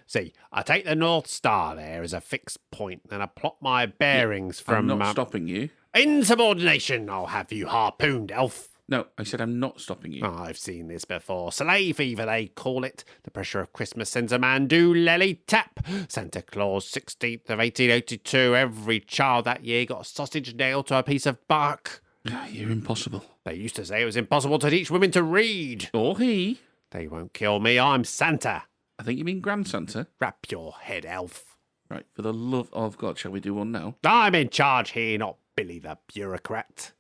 See, I take the North Star there as a fixed point, and I plot my bearings I'm from... not stopping you. Insubordination, I'll have you harpooned, elf. No, I said I'm not stopping you. I've seen this before. Sleigh fever, they call it. The pressure of Christmas sends a man doolally tap. Santa Claus, 16th of 1882. Every child that year got a sausage nailed to a piece of bark. You're impossible. They used to say it was impossible to teach women to read. Or he. They won't kill me, I'm Santa. I think you mean Grand Santa. Wrap your head, elf. Right, for the love of God, shall we do one now? I'm in charge here, not Billy the bureaucrat.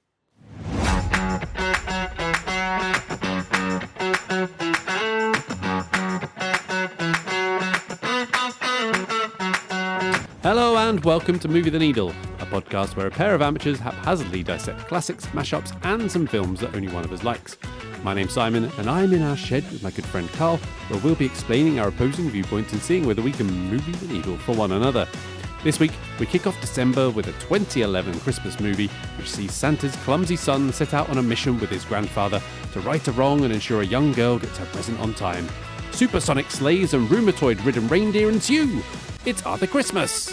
Hello and welcome to Movie the Needle, a podcast where a pair of amateurs haphazardly dissect classics, mashups and some films that only one of us likes. My name's Simon and I'm in our shed with my good friend Carl, where we'll be explaining our opposing viewpoints and seeing whether we can move the needle for one another. This week, we kick off December with a 2011 Christmas movie which sees Santa's clumsy son set out on a mission with his grandfather to right a wrong and ensure a young girl gets her present on time. Supersonic sleighs and rheumatoid ridden reindeer ensue. It's Arfa Christmas.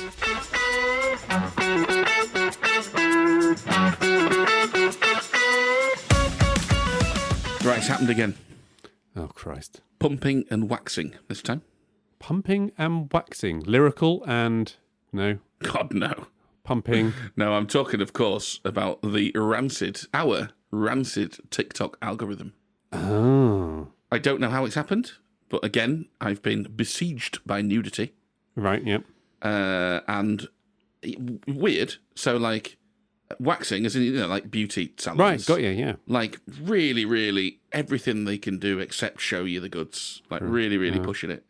Right, it's happened again. Oh, Christ. Pumping and waxing this time. Pumping and waxing. Lyrical and... No. God, no. Pumping. No, I'm talking, of course, about our rancid TikTok algorithm. Oh. I don't know how it's happened, but again, I've been besieged by nudity. Right, yep. And weird. So, like, waxing, as in, like beauty salons. Right, got you, yeah. Like, really, really everything they can do except show you the goods. Like, really pushing it.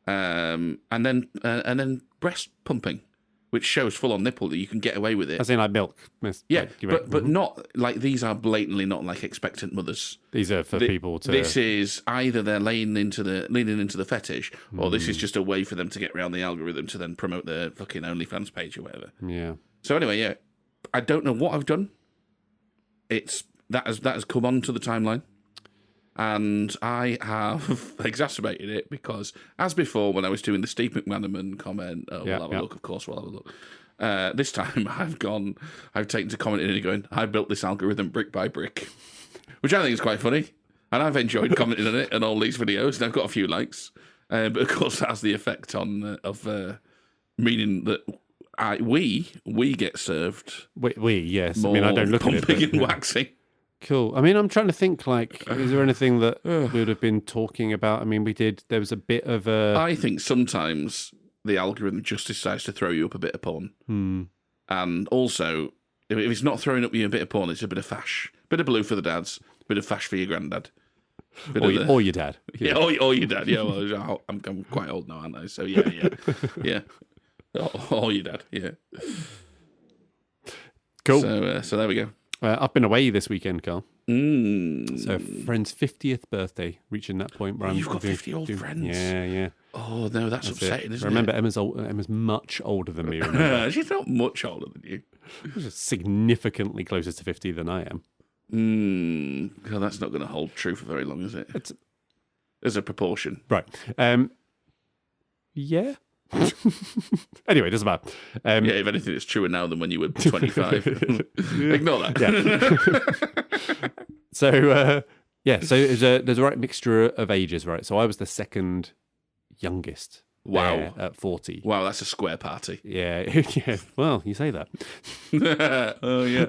And then breast pumping, which shows full on nipple that you can get away with it. As in like milk. Yeah, but not like these are blatantly not like expectant mothers. These are for people to. This is either they're leaning into the fetish, or this is just a way for them to get around the algorithm to then promote their fucking OnlyFans page or whatever. Yeah. So anyway, yeah, I don't know what I've done. That has come onto the timeline. And I have exacerbated it because, as before, when I was doing the Steve McManaman comment, we'll have a look, of course, we'll have a look. This time I've taken to commenting and going, I built this algorithm brick by brick, which I think is quite funny. And I've enjoyed commenting on it and all these videos, and I've got a few likes. But of course, that has the effect on meaning that we get served. We yes. More I mean, I don't look at it. Pumping and waxing. Cool. I mean, I'm trying to think, like, is there anything that we would have been talking about? I mean, there was a bit of a... I think sometimes the algorithm just decides to throw you up a bit of porn. And also, if it's not throwing up you a bit of porn, it's a bit of fash. Bit of blue for the dads, bit of fash for your granddad. Or your dad. Yeah, or your dad. Yeah, well, I'm quite old now, aren't I? So, yeah. Yeah. Or your dad, yeah. Cool. So there we go. I've been away this weekend, Carl. So So, a friend's 50th birthday, reaching that point where you've got 50-year-old friends? Yeah. Oh, no, that's upsetting, isn't it? Remember, Emma's much older than me, remember? She's not much older than you. She's significantly closer to 50 than I am. God, that's not going to hold true for very long, is it? There's a proportion. Right. Yeah. Anyway, it doesn't matter. Yeah, if anything, it's truer now than when you were 25. Ignore that. Yeah. So there's a right mixture of ages, right? So I was the second youngest. Wow. At 40. Wow, that's a square party. Yeah. Yeah. Well, you say that. Oh, yeah.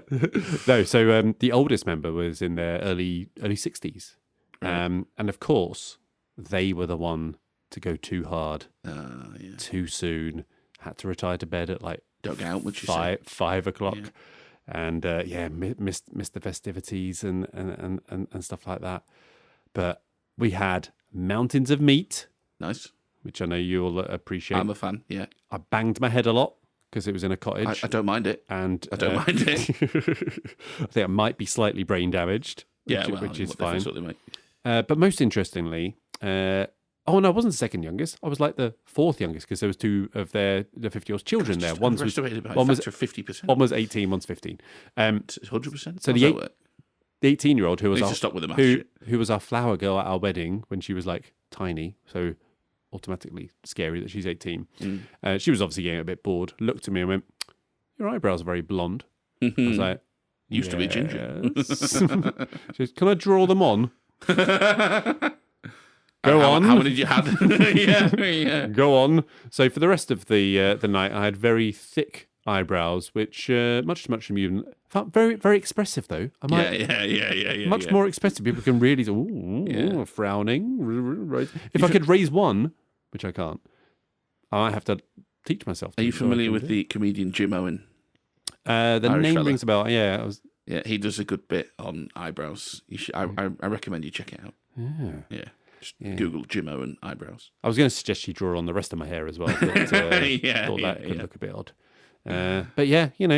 No, so the oldest member was in their early 60s. Right. And of course, they were the one to go too hard, too soon. Had to retire to bed at like don't get out, would you say? 5 o'clock, Yeah. and missed the festivities and stuff like that. But we had mountains of meat, Nice. which I know you'll appreciate. I'm a fan. Yeah, I banged my head a lot because it was in a cottage. I don't mind it. And I don't mind it. I think I might be slightly brain damaged. Which is fine. But most interestingly, oh no, I wasn't the second youngest. I was like the fourth youngest because there was two of the 50-year-old children there. One was 50%. One was 18, one's 15. 100%. So the 18-year-old who was stop with the math shit. who was our flower girl at our wedding when she was like tiny, so automatically scary that she's 18. She was obviously getting a bit bored, looked at me and went, "Your eyebrows are very blonde." I was like, Used to be ginger. She goes, "Can I draw them on?" Go on. How many did you have? yeah. Go on. So for the rest of the night, I had very thick eyebrows, which much to much amusement. Felt very, very expressive though. Yeah. Much more expressive. People can really frowning. If I could raise one, which I can't, I might have to teach myself. Are you familiar with the comedian Jim Owen? The Irish name fella. rings a bell. Yeah, Yeah, he does a good bit on eyebrows. You should, I recommend you check it out. Yeah. Just Google Jim Owen eyebrows. I was going to suggest you draw on the rest of my hair as well. But, thought that could look a bit odd. But yeah, You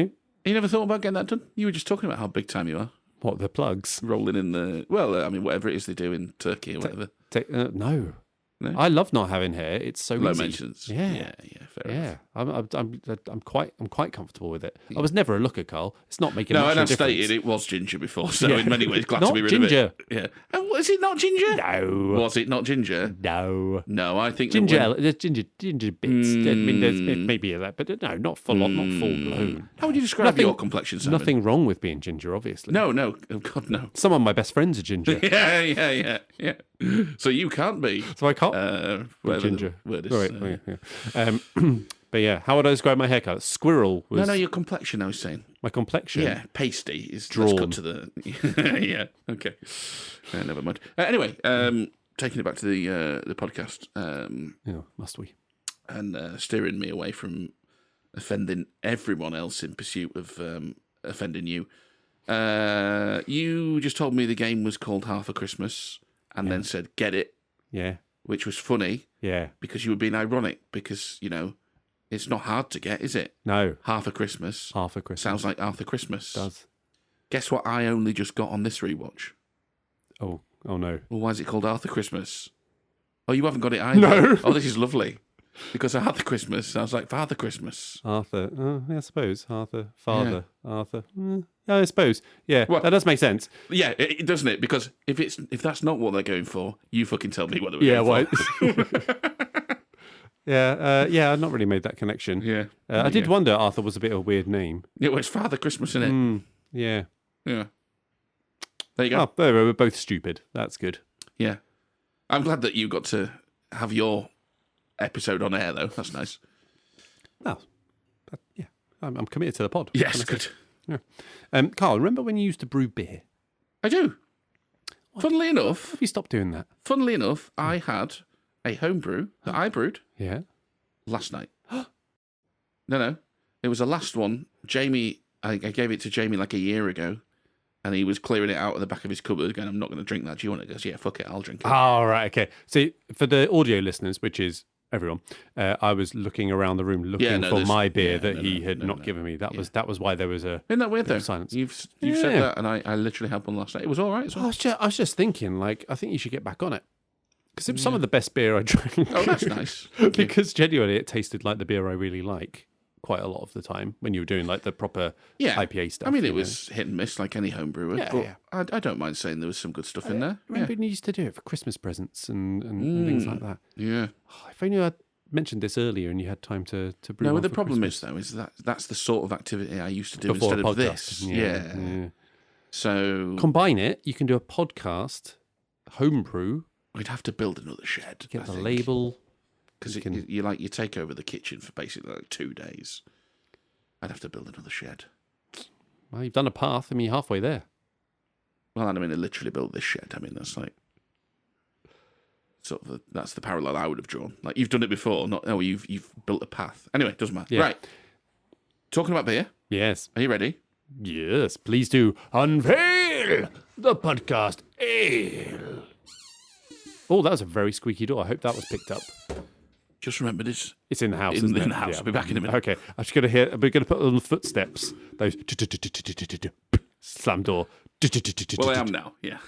never thought about getting that done? You were just talking about how big time you are. What, the plugs? Rolling in the... Well, I mean, whatever it is they do in Turkey or whatever. No. No? I love not having hair. It's so Low easy. maintenance. Yeah. Fair enough. I'm quite comfortable with it. I was never a looker, Carl. It's not making much No, and of a I've difference. stated it was ginger before, so in many ways glad Not to be rid ginger. of it. Yeah. And was it not ginger? No. Was it not ginger? No. No, I think There's ginger bits. I mean, there's maybe that, but no, not full on, not full blown. How would you describe your complexion, Simon? Nothing wrong with being ginger, obviously. No. Oh, God, no. Some of my best friends are ginger, Yeah. So you can't be. so I can't. Ginger. Word is, Right, yeah. But yeah, how would I describe my haircut? Squirrel was No, your complexion, I was saying. my complexion. Yeah, pasty is Drawn. Let's cut to the... yeah, okay. Never mind. Anyway, taking it back to the podcast Yeah, must we? and steering me away from offending everyone else in pursuit of offending you. You just told me the game was called Half a Christmas and then said, get it, Yeah, which was funny yeah. because you were being ironic because, it's not hard to get, is it? No, Half a Christmas. half a Christmas. Sounds like Arthur Christmas. Does. Guess what I only just got on this rewatch? Oh no. Well, why is it called Arthur Christmas? Oh, you haven't got it either? No. Oh, this is lovely. Because Arthur Christmas sounds like Father Christmas. Arthur. Yeah, I suppose. Arthur. Father. Yeah. Arthur. Yeah, I suppose. Yeah, well, that does make sense. Yeah, it doesn't it? Because if that's not what they're going for, you fucking tell me what they were going for. Yeah, I've not really made that connection. Yeah. I did wonder Arthur was a bit of a weird name. Yeah, well, it's Father Christmas, isn't it? Yeah. Yeah. There you go. Oh, there, we're both stupid. That's good. Yeah. I'm glad that you got to have your episode on air, though. That's nice. Oh, yeah. I'm committed to the pod. Yes, good. Yeah. Carl, remember when you used to brew beer? I do. Funnily enough, Have you stopped doing that? I had a homebrew that I brewed Yeah. last night. No. It was the last one. Jamie, I gave it to Jamie like a year ago, and he was clearing it out of the back of his cupboard, going, I'm not going to drink that. Do you want it? He goes, yeah, fuck it, I'll drink it. Oh, right, okay. So for the audio listeners, which is everyone, I was looking around the room looking for my beer that he had not given me. That was why there was a Isn't that weird, though? silence. You've said that, and I literally had one last night. It was all right as well. I was just thinking, like, I think you should get back on it. Because it was some of the best beer I drank. Oh, that's nice. Because genuinely, it tasted like the beer I really like quite a lot of the time when you were doing like the proper IPA stuff. I mean, it was hit and miss like any home brewer, but yeah. I don't mind saying there was some good stuff in there. Remember when you used to do it for Christmas presents and things like that? Yeah. Oh, if only I'd mentioned this earlier and you had time to brew No, one the for problem Christmas. is, though, is that's the sort of activity I used to do Before instead a of this. podcast. Yeah. So Combine it, you can do a podcast, homebrew, we'd have to build another shed. get the label. Because you take over the kitchen for basically like 2 days. I'd have to build another shed. Well, you've done a path. I mean, you're halfway there. Well, I mean, I literally built this shed. I mean, that's like sort of that's the parallel I would have drawn. Like you've done it before, you've built a path. Anyway, doesn't matter. Yeah. Right. Talking about beer. Yes. Are you ready? Yes. Please do unveil the podcast ale. Oh, that was a very squeaky door. I hope that was picked up. Just remember this. It's in the house. In isn't it? the house. Yeah. I'll be back in a minute. Okay. I'm just gonna hear. We're gonna put little footsteps. Those slam door. Well, I am now. Yeah.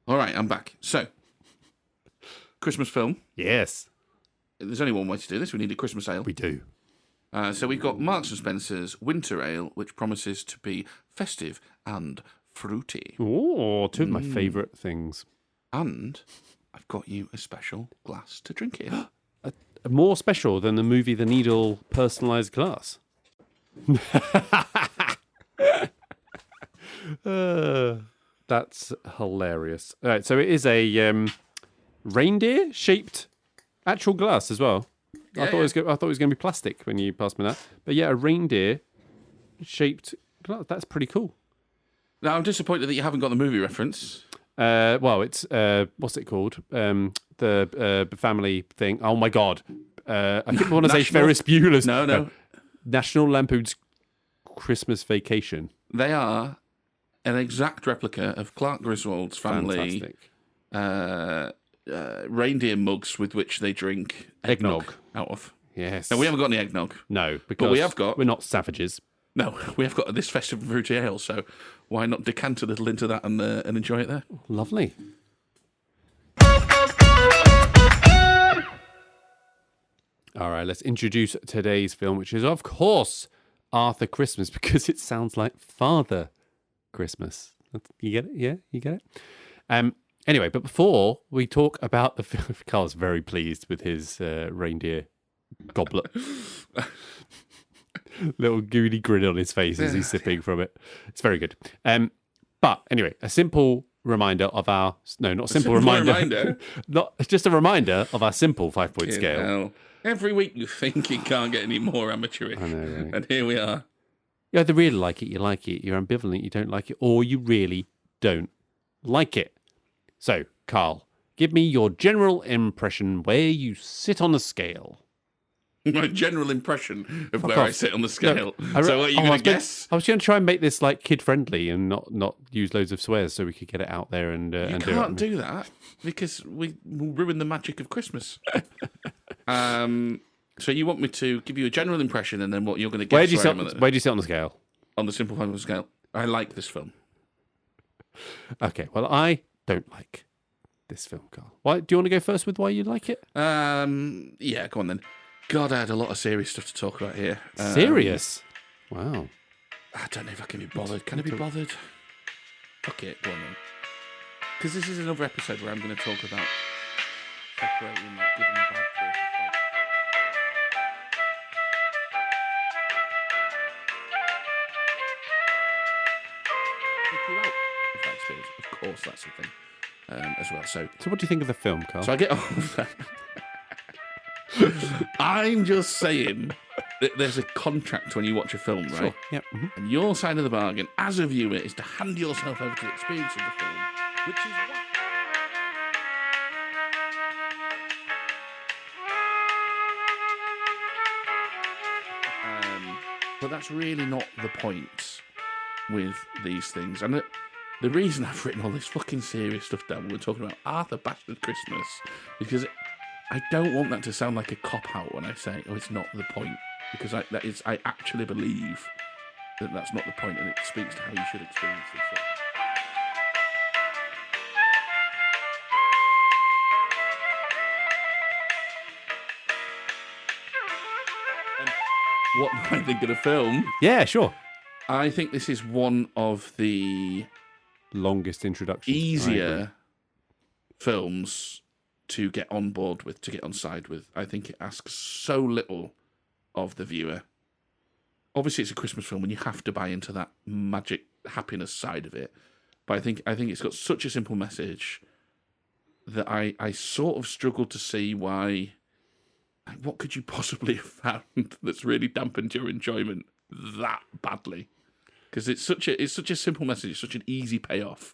All right, I'm back. So, Christmas film. Yes, There's only one way to do this. We need a Christmas ale. we do. So we've got Marks and Spencer's Winter Ale, which promises to be festive and fruity. Oh, two of my favourite things. And I've got you a special glass to drink it in. More special than the Movie the Needle personalised glass. That's hilarious. All right, so it is a reindeer-shaped actual glass as well. I thought it was going to be plastic when you passed me that. But yeah, a reindeer-shaped glass. That's pretty cool. Now, I'm disappointed that you haven't got the movie reference. Well, it's what's it called? The family thing. Oh my god! I think I want to say Ferris Bueller's. No. National Lampoon's Christmas Vacation. They are an exact replica of Clark Griswold's family reindeer mugs with which they drink eggnog out of. Yes. Now, we haven't got any eggnog. No, because we're not savages. No, we have got this festive fruity ale, so why not decant a little into that and enjoy it there? Lovely. All right, let's introduce today's film, which is, of course, Arthur Christmas, because it sounds like Father Christmas. You get it? Yeah, you get it? Anyway, but before we talk about the film, Carl's very pleased with his reindeer goblet. Little goody grin on his face as he's sipping from it. It's very good. But anyway, a simple reminder of our... No, not simple reminder. Not just a reminder of our simple 5-point scale. Hell. Every week you think it can't get any more amateurish. I know, right? And here we are. You either really like it, you like it. You're ambivalent, you don't like it. Or you really don't like it. So, Carl, give me your general impression where you sit on the scale. My general impression of where I sit on the scale. No, so what are you going to guess? I was going to try and make this like kid-friendly and not use loads of swears so we could get it out there and You can't do that because we will ruin the magic of Christmas. So you want me to give you a general impression and then what you're going to guess? Where do you sit on the scale? On the simple 5-point scale. I like this film. Okay, well, I don't like this film, Carl. Why? Do you want to go first with why you like it? Yeah, go on then. God, I had a lot of serious stuff to talk about here. Serious? Wow. I don't know if I can be bothered. Can I be bothered? Fuck it, go on then. Because this is another episode where I'm going to talk about separating like good and bad versus like... Of course, that's the thing as well. So what do you think of the film, Carl? I get off that. I'm just saying that there's a contract when you watch a film, right? Sure. Yep. Mm-hmm. And your side of the bargain as a viewer is to hand yourself over to the experience of the film, which is what... But that's really not the point with these things. And the reason I've written all this fucking serious stuff down when we're talking about Arthur Bastard Christmas is because I don't want that to sound like a cop-out when I say, oh, it's not the point. Because I actually believe that that's not the point, and it speaks to how you should experience this stuff. What do I think of the film? Yeah, sure. I think this is one of the longest introductions. Easier films to get on board with, to get on side with. I think it asks so little of the viewer. Obviously, it's a Christmas film and you have to buy into that magic happiness side of it. But I think it's got such a simple message that I sort of struggled to see why... What could you possibly have found that's really dampened your enjoyment that badly? Because it's such a simple message, it's such an easy payoff.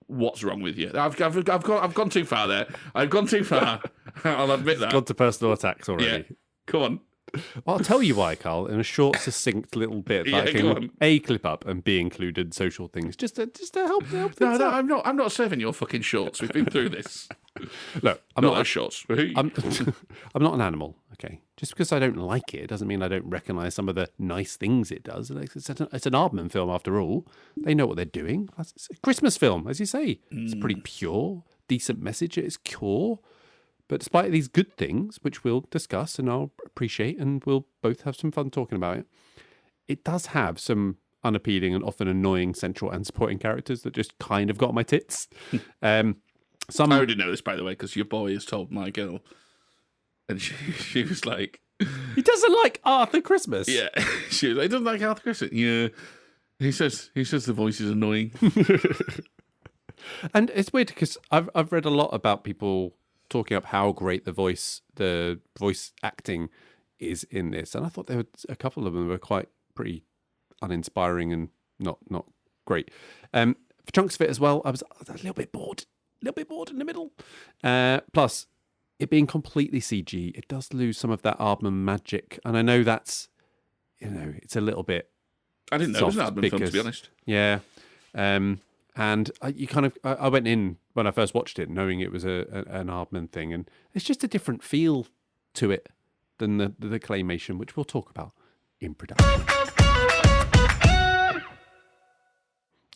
What's wrong with you? I've gone too far there. I've gone too far. I'll admit that. Gone to personal attacks already. Yeah. Come on. Well, I'll tell you why, Carl, in a short, succinct little bit that I can A, clip up and B, included social things, just to help. No, I'm not serving your fucking shorts. We've been through this. Look, I'm Not not. those shots. I'm, I'm not an animal. Okay, just because I don't like it doesn't mean I don't recognise some of the nice things it does. It's an Aardman film after all. They know what they're doing. It's a Christmas film, as you say. It's pretty pure, decent message at its core. But despite these good things, which we'll discuss and I'll appreciate, and we'll both have some fun talking about it, it does have some unappealing and often annoying central and supporting characters that just kind of got my tits. I already know this, by the way, because your boy has told my girl, and she was like, he doesn't like Arthur Christmas. yeah, she was like, he doesn't like Arthur Christmas. Yeah, he says the voice is annoying. And it's weird because I've read a lot about people talking up how great the voice acting is in this, and I thought there were a couple of them were quite pretty uninspiring and not great. For chunks of it as well, I was a little bit bored in the middle. Plus, it being completely CG, it does lose some of that Aardman magic, and I know that's it's a little bit. I didn't know it was an Aardman film, to be honest. Yeah, and I went in when I first watched it knowing it was an Aardman thing, and it's just a different feel to it than the claymation, which we'll talk about in production.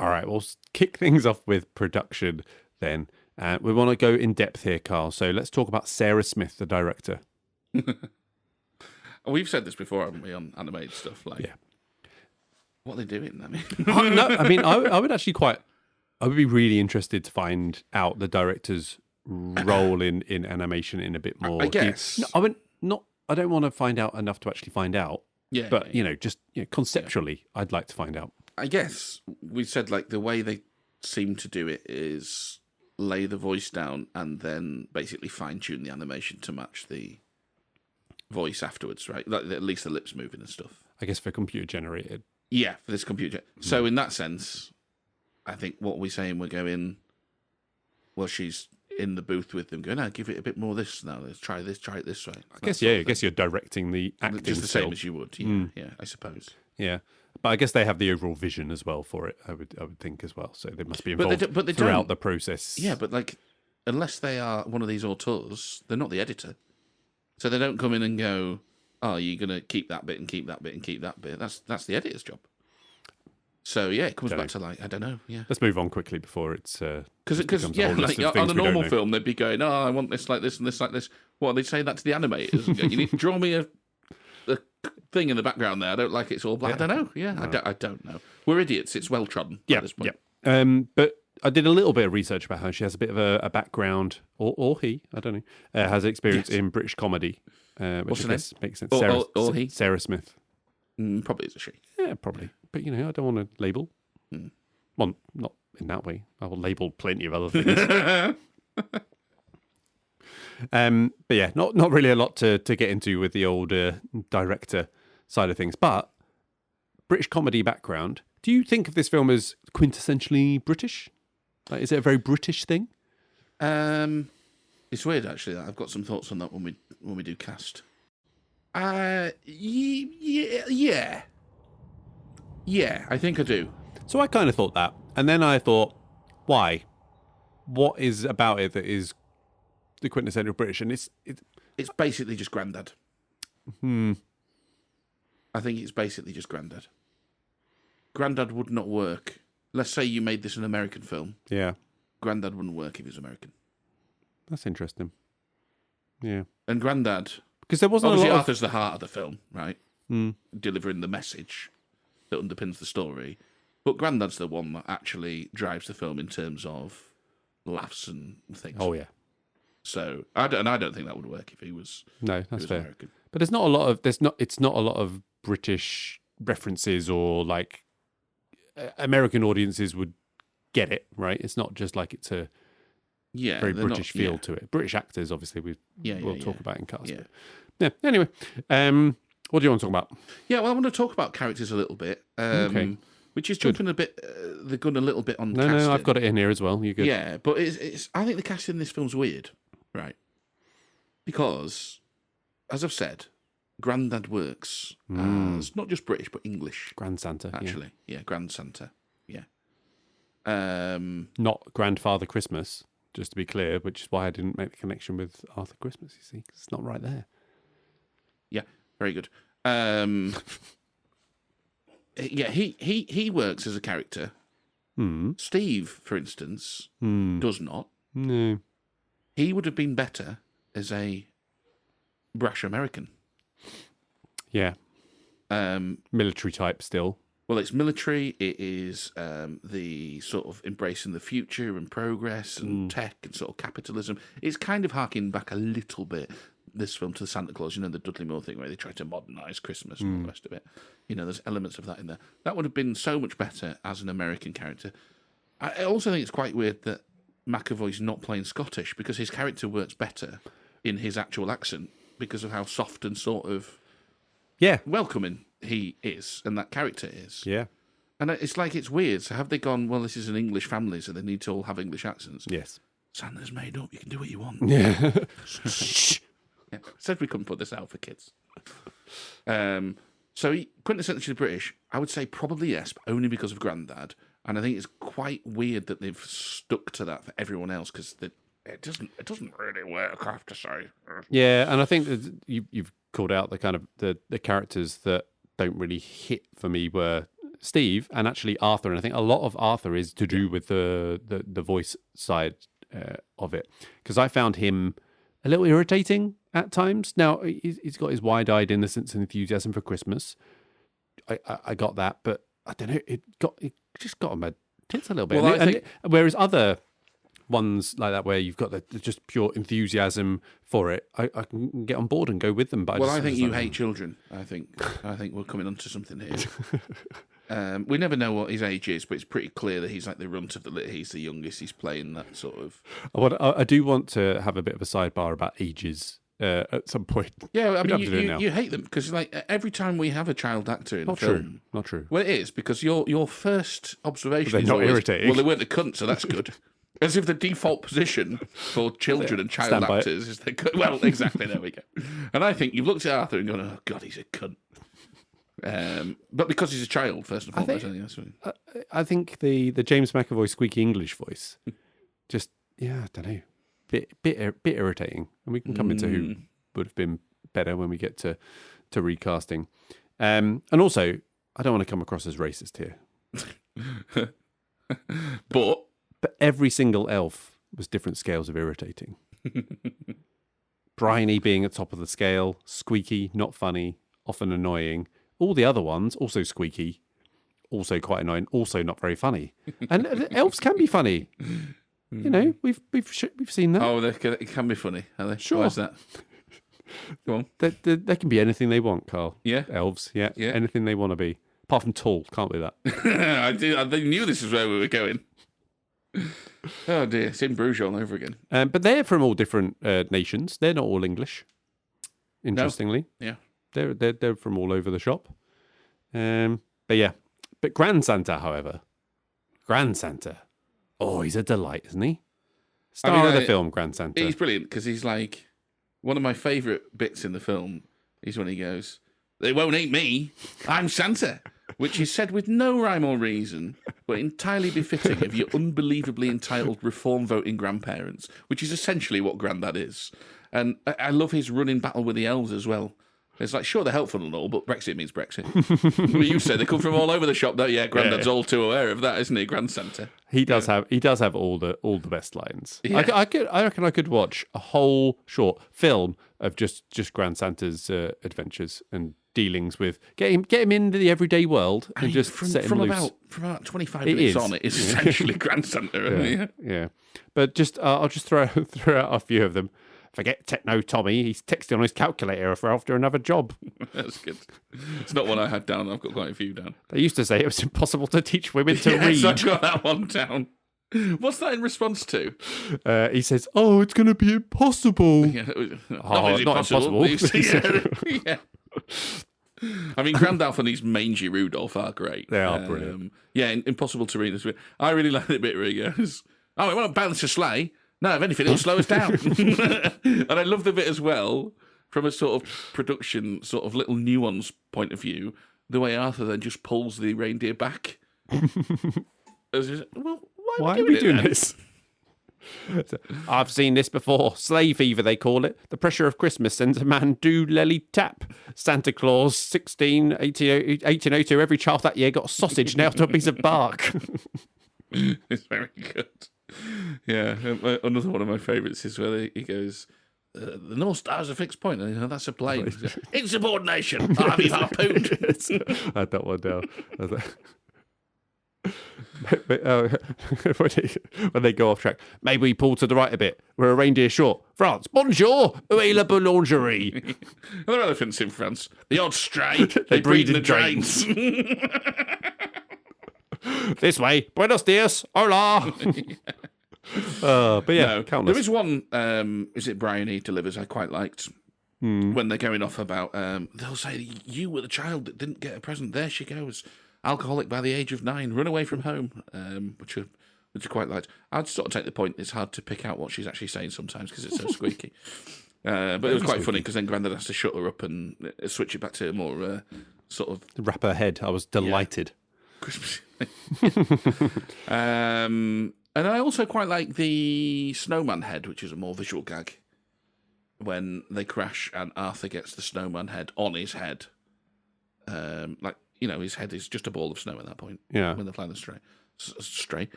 All right, we'll kick things off with production then. We want to go in depth here, Carl. So let's talk about Sarah Smith, the director. We've said this before, haven't we, on animated stuff? Like, yeah. What are they doing? I would actually I would be really interested to find out the director's role in animation in a bit more. I guess. I don't want to find out enough to actually find out. Yeah. But, conceptually, I'd like to find out. I guess we said, like, the way they seem to do it is lay the voice down and then basically fine-tune the animation to match the voice afterwards, right? Like, at least the lips moving and stuff. I guess for computer-generated. Yeah, for this computer. So in that sense, I think what we're saying, we're going, well, she's in the booth with them going, give it a bit more of this now. Let's try this, try it this way. I guess you're directing the acting. Just the same as you would, yeah, I suppose. Yeah. But I guess they have the overall vision as well for it, I would think as well. So they must be involved but they throughout don't. the process. Yeah, but like, unless they are one of these auteurs, they're not the editor. So they don't come in and go, you're going to keep that bit and keep that bit and keep that bit. That's the editor's job. So yeah, it comes back to like, I don't know. Yeah, let's move on quickly before it's because like on a normal film they'd be going, I want this like this and this like this. What, they say that to the animators? And go, you need to draw me a thing in the background there. I don't like it's all black. I don't know. Yeah, no. I don't know. We're idiots. It's well trodden at this point. Yeah. But I did a little bit of research about her. She has a bit of a background, or he, I don't know, has experience in British comedy. Which I guess makes sense. Or he? Sarah Smith. Probably is a she. Yeah, probably. But, I don't want to label. Well, not in that way. I will label plenty of other things. But yeah, not really a lot to get into with the old director side of things. But British comedy background, do you think of this film as quintessentially British? Like, is it a very British thing? It's weird, actually. I've got some thoughts on that when we do cast. Yeah, I think I do. So I kind of thought that. And then I thought, why? What is about it that is the quintessential British? And it's basically just Grandad. I think it's basically just Grandad. Grandad would not work. Let's say you made this an American film. Yeah. Grandad wouldn't work if he was American. That's interesting. Yeah. And Grandad... Because there wasn't obviously a lot Arthur's the heart of the film, right? Delivering the message that underpins the story. But Grandad's the one that actually drives the film in terms of laughs and things. Oh, yeah. So, I don't think that would work if he was... No, that's fair. American. But there's not a lot of... It's not a lot of British references or, like... American audiences would get it, right? It's not just like it's a very British feel to it. British actors, obviously, we'll talk about in cast. Yeah. Anyway, what do you want to talk about? Yeah, well, I want to talk about characters a little bit, okay. Which is jumping a bit the gun a little bit on casting. No, I've got it in here as well. You're good. Yeah, but it's I think the casting in this film's weird, right? Because, as I've said, Grandad works as not just British but English. Grand Santa, actually, yeah, Grand Santa, yeah. Not Grandfather Christmas. just to be clear, which is why I didn't make the connection with Arthur Christmas, you see, 'cause it's not right there. Yeah, very good. Yeah, he works as a character. Steve, for instance, does not. No. He would have been better as a brash American. Yeah. Military type still. Well, it's military. It is the sort of embracing the future and progress and tech and sort of capitalism. It's kind of harking back a little bit, this film, to the Santa Claus, the Dudley Moore thing where they try to modernise Christmas and all the rest of it. There's elements of that in there. That would have been so much better as an American character. I also think it's quite weird that McAvoy's not playing Scottish, because his character works better in his actual accent because of how soft and sort of welcoming he is and that character is. Yeah. And it's like, it's weird. So have they gone, well, this is an English family, so they need to all have English accents? Yes. Santa's made up. You can do what you want. Yeah. Yeah. Said we couldn't put this out for kids. So quintessentially British, I would say probably yes, but only because of Grandad. And I think it's quite weird that they've stuck to that for everyone else, because it doesn't really work, I have to say. Yeah, and I think that you've called out the kind of the characters that don't really hit for me were Steve and actually Arthur, and I think a lot of Arthur is to do with the voice side of it, because I found him a little irritating at times. Now he's got his wide-eyed innocence and enthusiasm for Christmas. I got that, but I don't know. It just got on my tits a little bit. Well, whereas other ones like that, where you've got the just pure enthusiasm for it, I can get on board and go with them. But I think you hate children. I think we're coming onto something here. We never know what his age is, but it's pretty clear that he's like the runt of the litter. He's the youngest. He's playing that sort of. I do want to have a bit of a sidebar about ages at some point. Yeah, I mean, you hate them because like every time we have a child actor in a film, not true. Well, it is, because your first observation is not always, irritating. well, they weren't a cunt, so that's good. As if the default position for children and child actors is they could. Well, exactly. There we go. And I think you've looked at Arthur and gone, "Oh God, he's a cunt." But because he's a child, first and foremost, I think the James McAvoy squeaky English voice, just I don't know, bit irritating, and we can come into who would have been better when we get to recasting. And also, I don't want to come across as racist here, but every single elf was different scales of irritating. Briny being at top of the scale, squeaky, not funny, often annoying. All the other ones, also squeaky, also quite annoying, also not very funny. And elves can be funny. We've seen that. Oh, it can be funny, are they? Sure. Why is that? Go on. They can be anything they want, Carl. Yeah. Elves, yeah. Anything they want to be. Apart from tall, can't be that. I knew this is where we were going. Oh dear, it's in Bruges all over again. But they're from all different nations. They're not all English. Interestingly, no. Yeah, they're from all over the shop. But Grand Santa, however, he's a delight, isn't he? Star of the film, Grand Santa. He's brilliant because he's like one of my favourite bits in the film. Is when he goes, "They won't eat me. I'm Santa." Which is said with no rhyme or reason, but entirely befitting of your unbelievably entitled reform voting grandparents, which is essentially what Grandad is. And I love his running battle with the elves as well. It's like, sure, they're helpful and all, but Brexit means Brexit. Well, you said they come from all over the shop, though. Yeah, Grandad's all too aware of that, isn't he, Grand Santa? He does have all the best lines. Yeah. I reckon I could watch a whole short film of just Grand Santa's adventures and dealings with get him into the everyday world and just set him loose. From about 25 minutes on, it is essentially Grand Santa. Yeah. But I'll just throw out a few of them. Forget Techno Tommy. He's texting on his calculator for after another job. That's good. It's not one I had down. I've got quite a few down. They used to say it was impossible to teach women to read. I've got that one down. What's that in response to? He says, "Oh, it's going to be impossible." Yeah, not impossible. Yeah. I mean, Grandalf and his mangy Rudolph are great. They are brilliant. Impossible to read. I really like the bit where he goes, "Oh, it won't balance a sleigh. No, if anything, it'll slow us down." And I love the bit as well, from a sort of production, sort of little nuance point of view, the way Arthur then just pulls the reindeer back. Well, why are we doing this? I've seen this before. Sleigh fever, they call it. The pressure of Christmas sends a man do lelly tap. Santa Claus, 1802, every child that year got a sausage nailed to a piece of bark. It's very good. Yeah, another one of my favourites is where he goes, the North Star's a fixed point. And, that's a plane. Insubordination. I'll have you harpooned. I had that one down. I was like... when they go off track, maybe we pull to the right a bit. We're a reindeer short. France, bonjour, où est la boulangerie? Other elephants in France, the odd stray, they breed in the drains. This way, buenos dias, hola. But yeah, no, countless. There is one, is it Brian E. delivers, I quite liked. When they're going off about, they'll say, you were the child that didn't get a present. There she goes. Alcoholic by the age of 9, run away from home, which I quite liked. I'd sort of take the point. It's hard to pick out what she's actually saying sometimes because it's so squeaky. But it was quite funny because then Grandad has to shut her up and switch it back to a more sort of... Wrap her head. I was delighted. Christmas. And I also quite like the snowman head, which is a more visual gag. When they crash and Arthur gets the snowman head on his head. His head is just a ball of snow at that point. Yeah. When they're playing the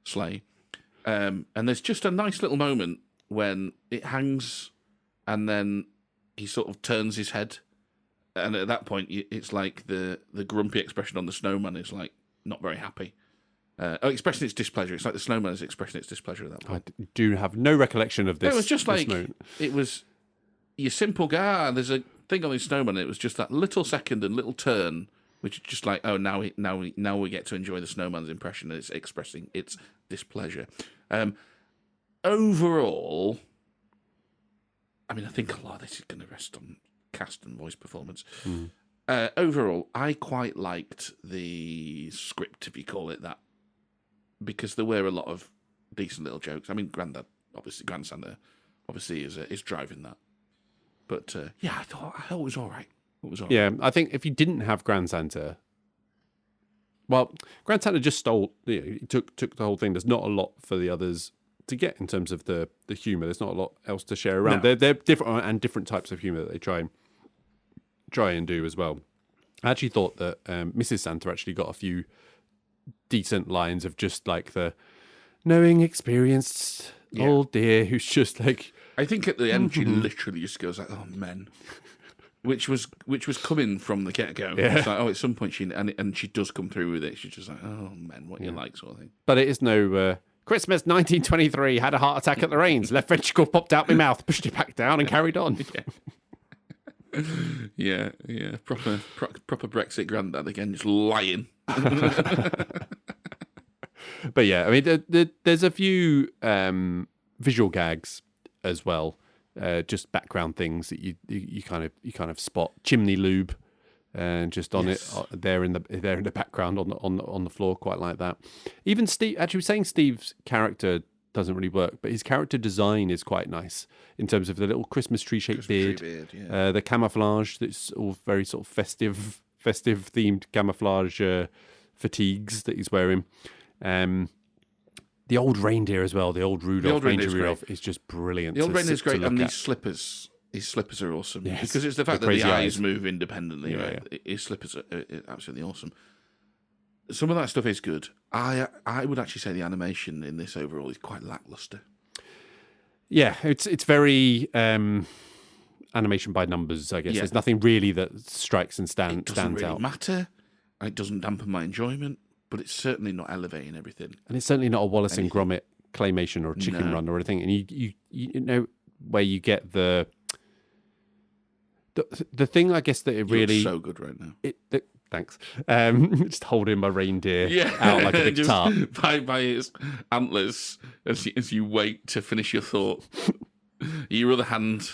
sleigh. And there's just a nice little moment when it hangs and then he sort of turns his head. And at that point, it's like the grumpy expression on the snowman is like not very happy. Expressing its displeasure. It's like the snowman is expressing its displeasure at that point. I do have no recollection of this. It was just like, moment. It was your simple guy. There's a thing on his snowman. It was just that little second and little turn, which is just like, oh, now we get to enjoy the snowman's impression. And it's expressing its displeasure. Overall, I mean, I think a lot of this is going to rest on cast and voice performance. Overall, I quite liked the script, if you call it that, because there were a lot of decent little jokes. I mean, Grand Santa, obviously is driving that. But I thought it was all right. Yeah, I think if you didn't have Grand Santa, well, Grand Santa just stole. He took the whole thing. There's not a lot for the others to get in terms of the humour. There's not a lot else to share around. No. They're different and different types of humour that they try and do as well. I actually thought that Mrs. Santa actually got a few decent lines of just like the knowing, experienced old dear who's just like. I think at the end she literally just goes like, "Oh, men," which was coming from the get go. Yeah. It's like, at some point and she does come through with it. She's just like, "Oh, men, what you like," sort of thing. But it is no Christmas 1923. Had a heart attack at the Rains. Left ventricle popped out my mouth. Pushed it back down and carried on. Yeah. Proper Brexit granddad again, just lying. But yeah, I mean, there's a few visual gags as well, just background things that you kind of spot. Chimney lube, and just on it there in the background on the floor, quite like that. Even Steve, actually, saying Steve's character doesn't really work, but his character design is quite nice in terms of the little Christmas tree shaped beard, the camouflage that's all very sort of festive themed camouflage fatigues that he's wearing. The old reindeer as well, the old Rudolph, Rudolph is just brilliant. The old reindeer is great, and his slippers are awesome. Yes. Because it's the fact that the eyes move independently. Yeah, right? Yeah. His slippers are absolutely awesome. Some of that stuff is good. I would actually say the animation in this overall is quite lackluster. Yeah, it's very animation by numbers, I guess. Yeah. There's nothing really that strikes and stands out. It doesn't really matter. It doesn't dampen my enjoyment, but it's certainly not elevating everything. And it's certainly not a Wallace and Gromit claymation or a Chicken Run or anything. And you know where you get the thing, I guess, that it really... You're so good right now. Thanks. Just holding my reindeer out like a big tart. By its antlers as you wait to finish your thought. Your other hand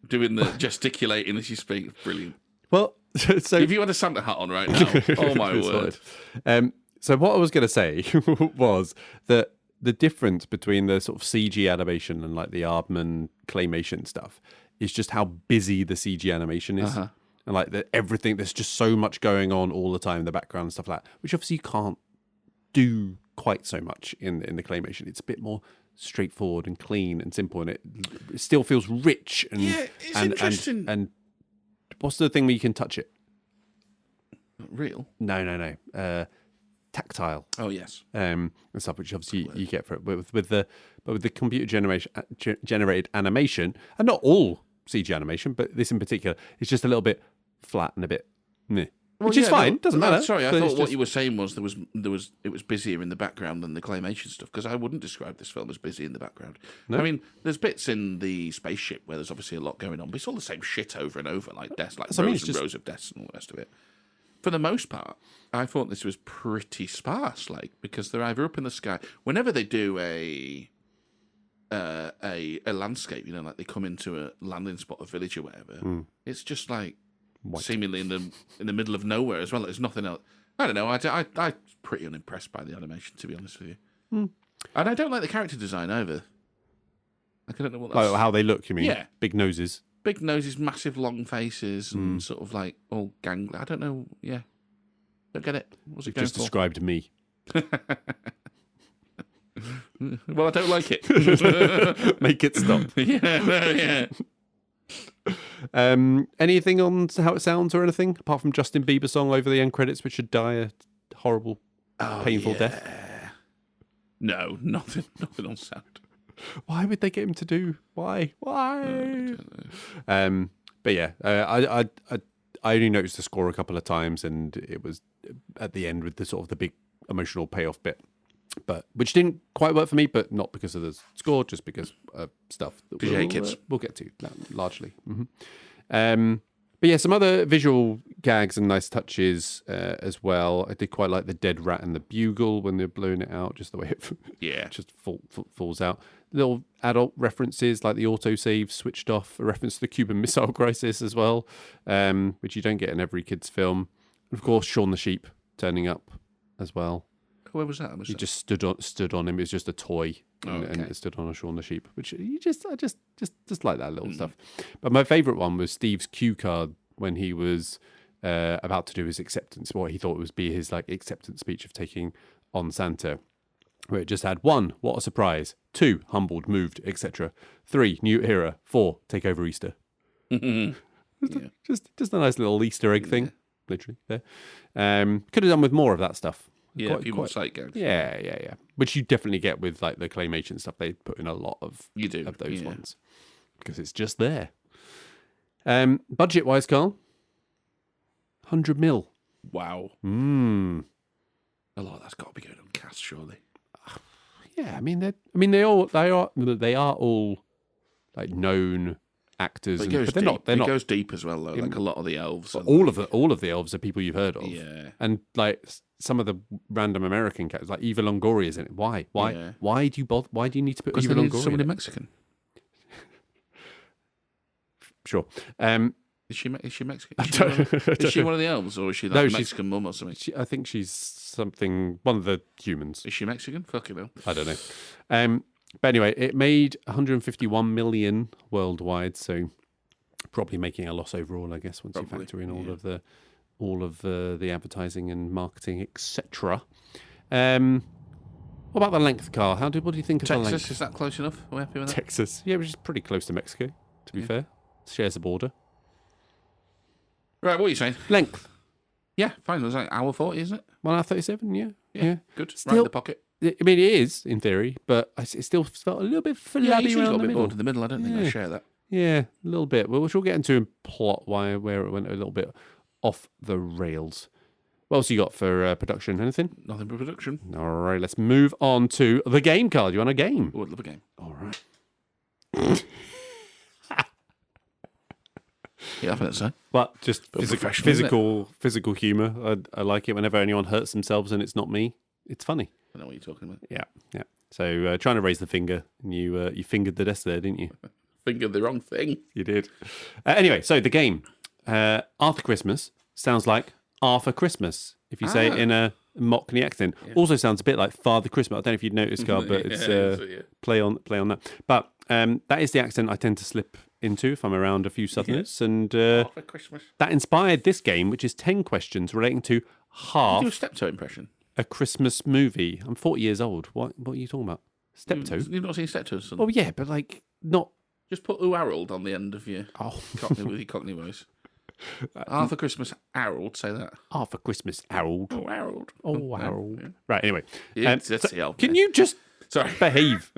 doing the gesticulating as you speak. Brilliant. Well, so... If you had a Santa hat on right now, oh my word. So what I was going to say was that the difference between the sort of CG animation and like the Aardman claymation stuff is just how busy the CG animation is. Uh-huh. And like everything, there's just so much going on all the time in the background and stuff like that, which obviously you can't do quite so much in the claymation. It's a bit more straightforward and clean and simple, and it still feels rich and it's interesting. And what's the thing where you can touch it? Real? No. Tactile. Oh yes. And stuff which obviously you get for it, but with the computer generated animation, and not all CG animation, but this in particular, it's just a little bit flat and a bit meh. Which is fine, doesn't matter. Sorry, I thought what you were saying was it was busier in the background than the claymation stuff, because I wouldn't describe this film as busy in the background. No? I mean, there's bits in the spaceship where there's obviously a lot going on, but it's all the same shit over and over, like desks, like rows of desks and all the rest of it. For the most part, I thought this was pretty sparse, because they're either up in the sky. Whenever they do a landscape, like they come into a landing spot, a village or whatever, it's just like seemingly in the middle of nowhere as well. There's nothing else. I don't know. I'm pretty unimpressed by the animation, to be honest with you. And I don't like the character design either. I don't know what that's... Oh, how they look, you mean? Yeah. Big noses. Big noses, massive long faces, and sort of like all gangly. I don't know. Yeah. Don't get it. What's it going just for? Described me. Well, I don't like it. Make it stop. Yeah. Anything on how it sounds or anything apart from Justin Bieber song over the end credits, which should die a horrible, painful death? No, nothing on sound. Why would they get him to do? Why? But yeah, I only noticed the score a couple of times, and it was at the end with the sort of the big emotional payoff bit. But which didn't quite work for me, but not because of the score, just because of stuff that we'll get to largely. But yeah, some other visual gags and nice touches as well. I did quite like the dead rat and the bugle when they're blowing it out, just the way it just falls out. Little adult references like the autosave switched off, a reference to the Cuban Missile Crisis as well, which you don't get in every kid's film. And of course, Shaun the Sheep turning up as well. Where was that? He just stood on him. It was just a toy, and it stood on a Shaun the Sheep, which I just like that little stuff. But my favourite one was Steve's cue card when he was about to do his acceptance, what he thought would be his acceptance speech of taking on Santa, where it just had 1, what a surprise; 2, humbled, moved, etc. 3, new era; 4, take over Easter. Just a nice little Easter egg thing, literally there. Could have done with more of that stuff. Yeah, a few more sight gags. Yeah. Which you definitely get with the claymation stuff. They put in a lot of those ones because it's just there. Budget wise, Carl, 100 mil. Wow. A lot of that's got to be going on cast, surely. Yeah, they are all known actors, but they're not. It goes deep as well, though. Like a lot of the elves. All of the elves are people you've heard of. Yeah. And some of the random American characters, like Eva Longoria is in it. Why? Yeah. Why do you bother? Why do you need to put Eva Longoria? Somebody Mexican. Sure. Is she Mexican? Is she one of the elves, or is she a Mexican mum or something? I think she's one of the humans. Is she Mexican? Fucking hell. I don't know. But anyway, it made 151 million worldwide, so probably making a loss overall, I guess, once you factor in all of the advertising and marketing, etc. What about the length, Carl? What do you think of the length? Texas, is that close enough? Are we happy with that? Texas, yeah, which is pretty close to Mexico, to be fair. Shares a border. Right, what are you saying? Length. Yeah, fine. It was like hour 40, isn't it? 1 hour 37, yeah. Good. Still, right in the pocket. I mean, it is, in theory, but it still felt a little bit flabby around the middle. Bored in the middle. I don't think I share that. Yeah, a little bit. Well, which we'll get into in plot where it went a little bit off the rails. What else you got for production? Anything? Nothing for production. All right, let's move on to the game, Carl. You want a game? I would love a game. All right. Yeah, I think so. But just physical humour. I like it whenever anyone hurts themselves and it's not me. It's funny. I know what you're talking about. Yeah. So trying to raise the finger, and you fingered the desk there, didn't you? Fingered the wrong thing. You did. Anyway, so the game. Arthur Christmas sounds like Arthur Christmas, if you say it in a Mockney accent. Yeah. Also sounds a bit like Father Christmas. I don't know if you'd noticed, Carl, but it's play on that. But that is the accent I tend to slip into if I'm around a few Southerners. And Arthur Christmas. That inspired this game, which is 10 questions relating to half... Do a Steptoe impression. A Christmas movie. I'm 40 years old. What are you talking about? Steptoe. You've not seen Steptoe? Son? Oh yeah, but like not. Just put "Ooh Harold" on the end of your Cockney with your Cockney voice. Arthur Christmas Harold, say that. Arfa Christmas Harold. Oh, Harold. Oh, Harold. Yeah. Right. Anyway, So, can you just Sorry. behave?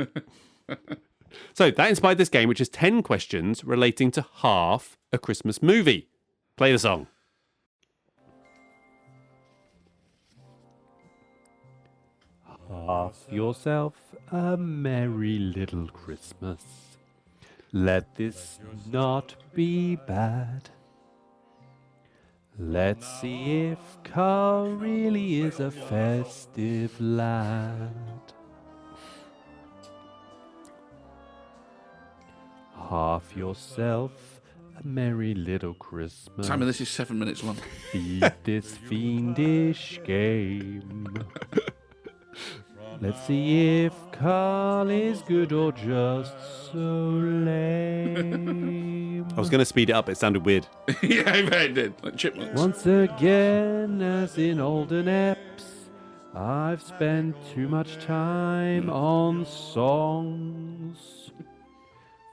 So that inspired this game, which is 10 questions relating to half a Christmas movie. Play the song. Half yourself a merry little Christmas. Let this not be bad. Let's see if Carl really is a festive lad. Half yourself a merry little Christmas. Simon, this is 7 minutes long. Beat this fiendish game. Let's see if Carl is good or just so lame. I was going to speed it up, it sounded weird. Yeah, I bet it did. Like chipmunks. Once again, as in olden eps, I've spent too much time on songs.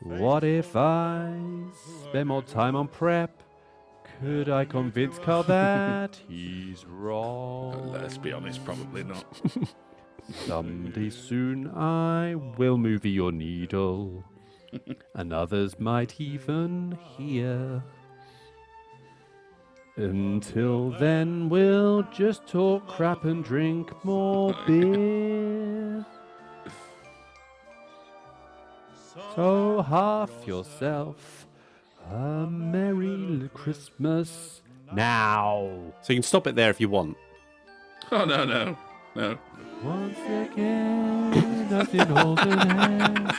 What if I spend more time on prep? Could I convince Carl that he's wrong? Let's be honest, probably not. Someday soon I will move your needle, and others might even hear. Until then, we'll just talk crap and drink more beer. So half yourself a merry Christmas now. So you can stop it there if you want. Oh, no. Once again, as in olden days,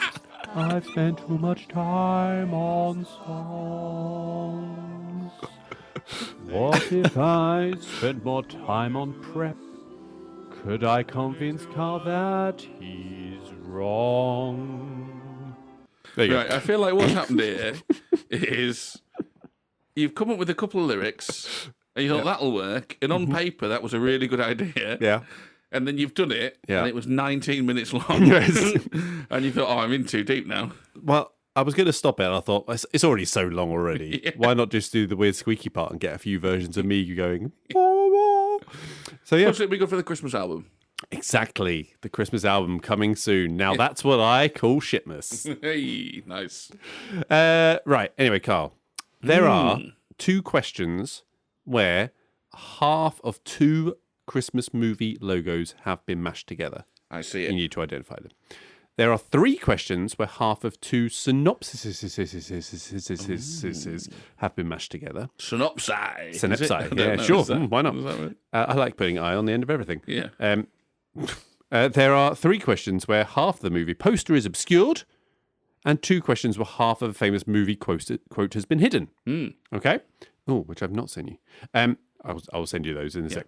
I've spent too much time on songs. What if I spent more time on prep? Could I convince Carl that he's wrong? There you Right, I feel like what's happened here is you've come up with a couple of lyrics and you thought that'll work, and on paper that was a really good idea. Yeah. And then you've done it, Yeah. and it was 19 minutes long. Yes. And you thought, oh, I'm in too deep now. Well, I was going to stop it, and I thought, it's already so long already. Yeah. Why not just do the weird squeaky part and get a few versions of me going, wah, wah. So yeah. Plus, it'd be good for the Christmas album. Exactly. The Christmas album coming soon. Now that's what I call shitmas. Hey, nice. Right. Anyway, Carl, there are 2 questions where half of 2 Christmas movie logos have been mashed together. I see You it. need to identify them. There are 3 questions where half of 2 synopsises have been mashed together. Synopsi. Synopsi. Yeah, sure. Why not? Is that right? I like putting I on the end of everything. Yeah. There are 3 questions where half the movie poster is obscured, and 2 questions where half of a famous movie quote has been hidden. Okay? Oh, which I've not sent you. I will send you those in a sec.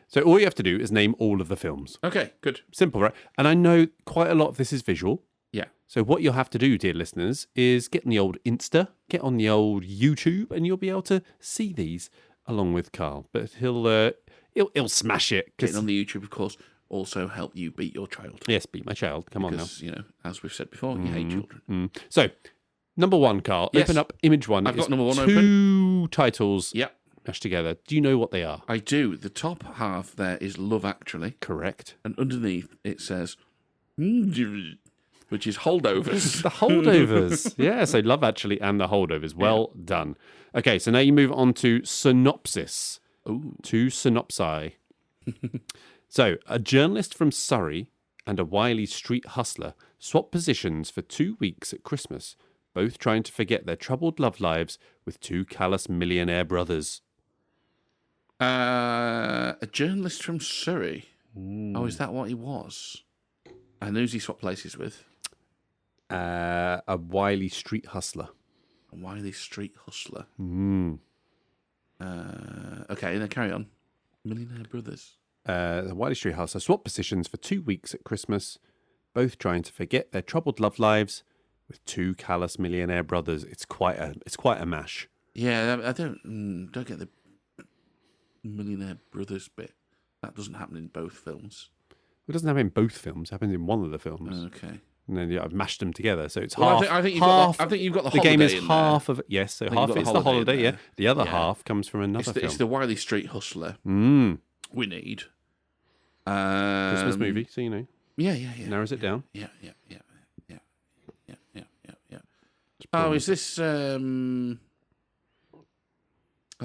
So all you have to do is name all of the films. Okay, good. Simple, right? And I know quite a lot of this is visual. Yeah. So what you'll have to do, dear listeners, is get on the old Insta, get on the old YouTube, and you'll be able to see these along with Carl. But he'll smash it. Getting on the YouTube, of course, also help you beat your child. Yes, beat my child. Come Because, you know, as we've said before, you hate children. So, number 1, Carl. Yes. Open up image 1. I've got number 1 2 titles Yep. mashed together. Do you know what they are? I do. The top half there is Love Actually. Correct. And underneath it says, which is Holdovers. The Holdovers. Yeah, so Love Actually and The Holdovers. Well done. Okay, so now you move on to synopsis. Ooh. 2 synopsi. So, a journalist from Surrey and a wily street hustler swap positions for 2 weeks at Christmas, both trying to forget their troubled love lives with 2 callous millionaire brothers. A journalist from Surrey. Oh, is that what he was? And who's he swapped places with? A wily street hustler. A wily street hustler. Okay, then carry on. Millionaire Brothers. The wily street hustler swap positions for 2 weeks at Christmas, both trying to forget their troubled love lives with 2 callous millionaire brothers. It's quite a mash. Yeah, I don't get the Millionaire Brothers bit. That doesn't happen in both films. It doesn't happen in both films. It happens in one of the films. Okay. And then I've mashed them together, so it's Well, half. I think you've got the The holiday game is in half there. of yes. So think you've half got the is the holiday in holiday. Yeah, there. the other Yeah. half comes from another film. It's the Wiley Street Hustler Mm. we need. Christmas movie, so you know, Yeah. narrows it down. Yeah. Oh, is this? Oh,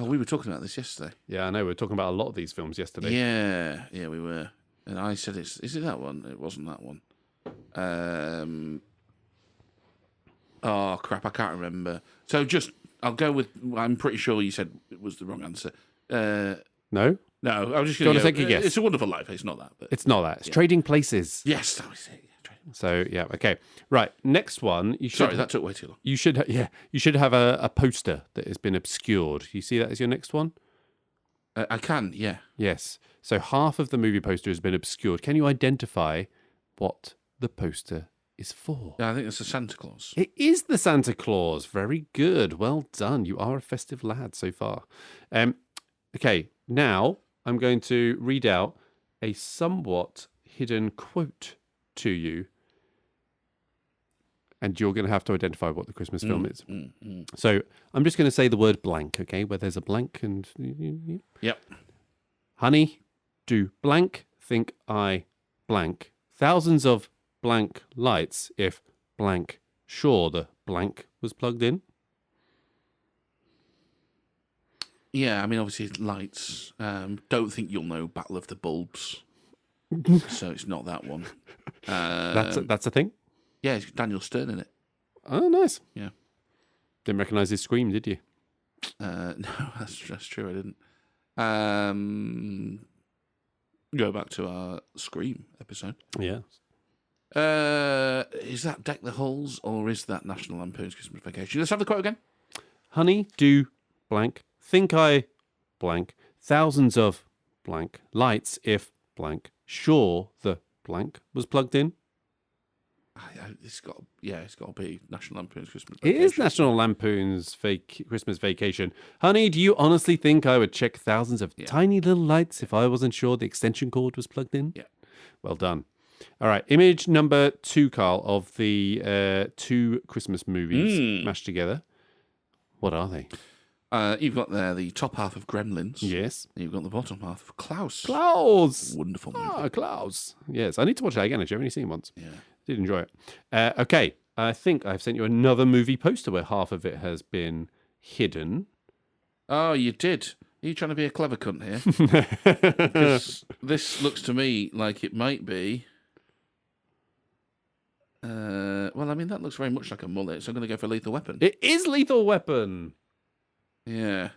we were talking about this yesterday. Yeah, I know. We were talking about a lot of these films yesterday. Yeah, we were. And I said, is it that one? It wasn't that one. Oh, crap, I can't remember. So I'll go with, I'm pretty sure you said it was the wrong answer. No, No, I was just Do you going want to take a guess? It's a Wonderful Life. It's not that. But it's not that. It's Trading Places. yes, that was it. So yeah, okay, right. Next one. You should. Sorry, that took way too long. You should. You should have a poster that has been obscured. You see that as your next one? I can, yeah. Yes. So half of the movie poster has been obscured. Can you identify what the poster is for? Yeah, I think it's a Santa Claus. It is the Santa Claus. Very good. Well done. You are a festive lad so far. Okay, now I'm going to read out a somewhat hidden quote to you. And you're going to have to identify what the Christmas film is. So I'm just going to say the word blank, okay? Where there's a blank and... Yep. Honey, do blank, think I blank. Thousands of blank lights if blank sure the blank was plugged in. Yeah, I mean, obviously, lights. Don't think you'll know Battle of the Bulbs. So it's not that one. That's a thing? Yeah, it's Daniel Stern in it. Oh, nice. Yeah. Didn't recognise his scream, did you? No, that's true. I didn't. Go back to our Scream episode. Yeah. Is that Deck the Halls or is that National Lampoon's Christmas Vacation? Let's have the quote again. Honey, do blank, think I blank. Thousands of blank lights if blank sure the blank was plugged in. It's got to be National Lampoon's Christmas It Vacation. is National Lampoon's Christmas Vacation. Honey, do you honestly think I would check thousands of tiny little lights if I wasn't sure the extension cord was plugged in? Yeah. Well done. All right, image number 2, Carl, of the 2 Christmas movies mashed together. What are they? You've got there the top half of Gremlins. Yes. And you've got the bottom half of Klaus. Klaus! Wonderful movie. Ah, Klaus. Yes, I need to watch that again, actually. I've only seen it once. Yeah. Did enjoy it. Okay, I think I've sent you another movie poster where half of it has been hidden. Oh, you did. Are you trying to be a clever cunt here? Because this looks to me like it might be... well, I mean, that looks very much like a mullet, so I'm going to go for Lethal Weapon. It is Lethal Weapon. Yeah.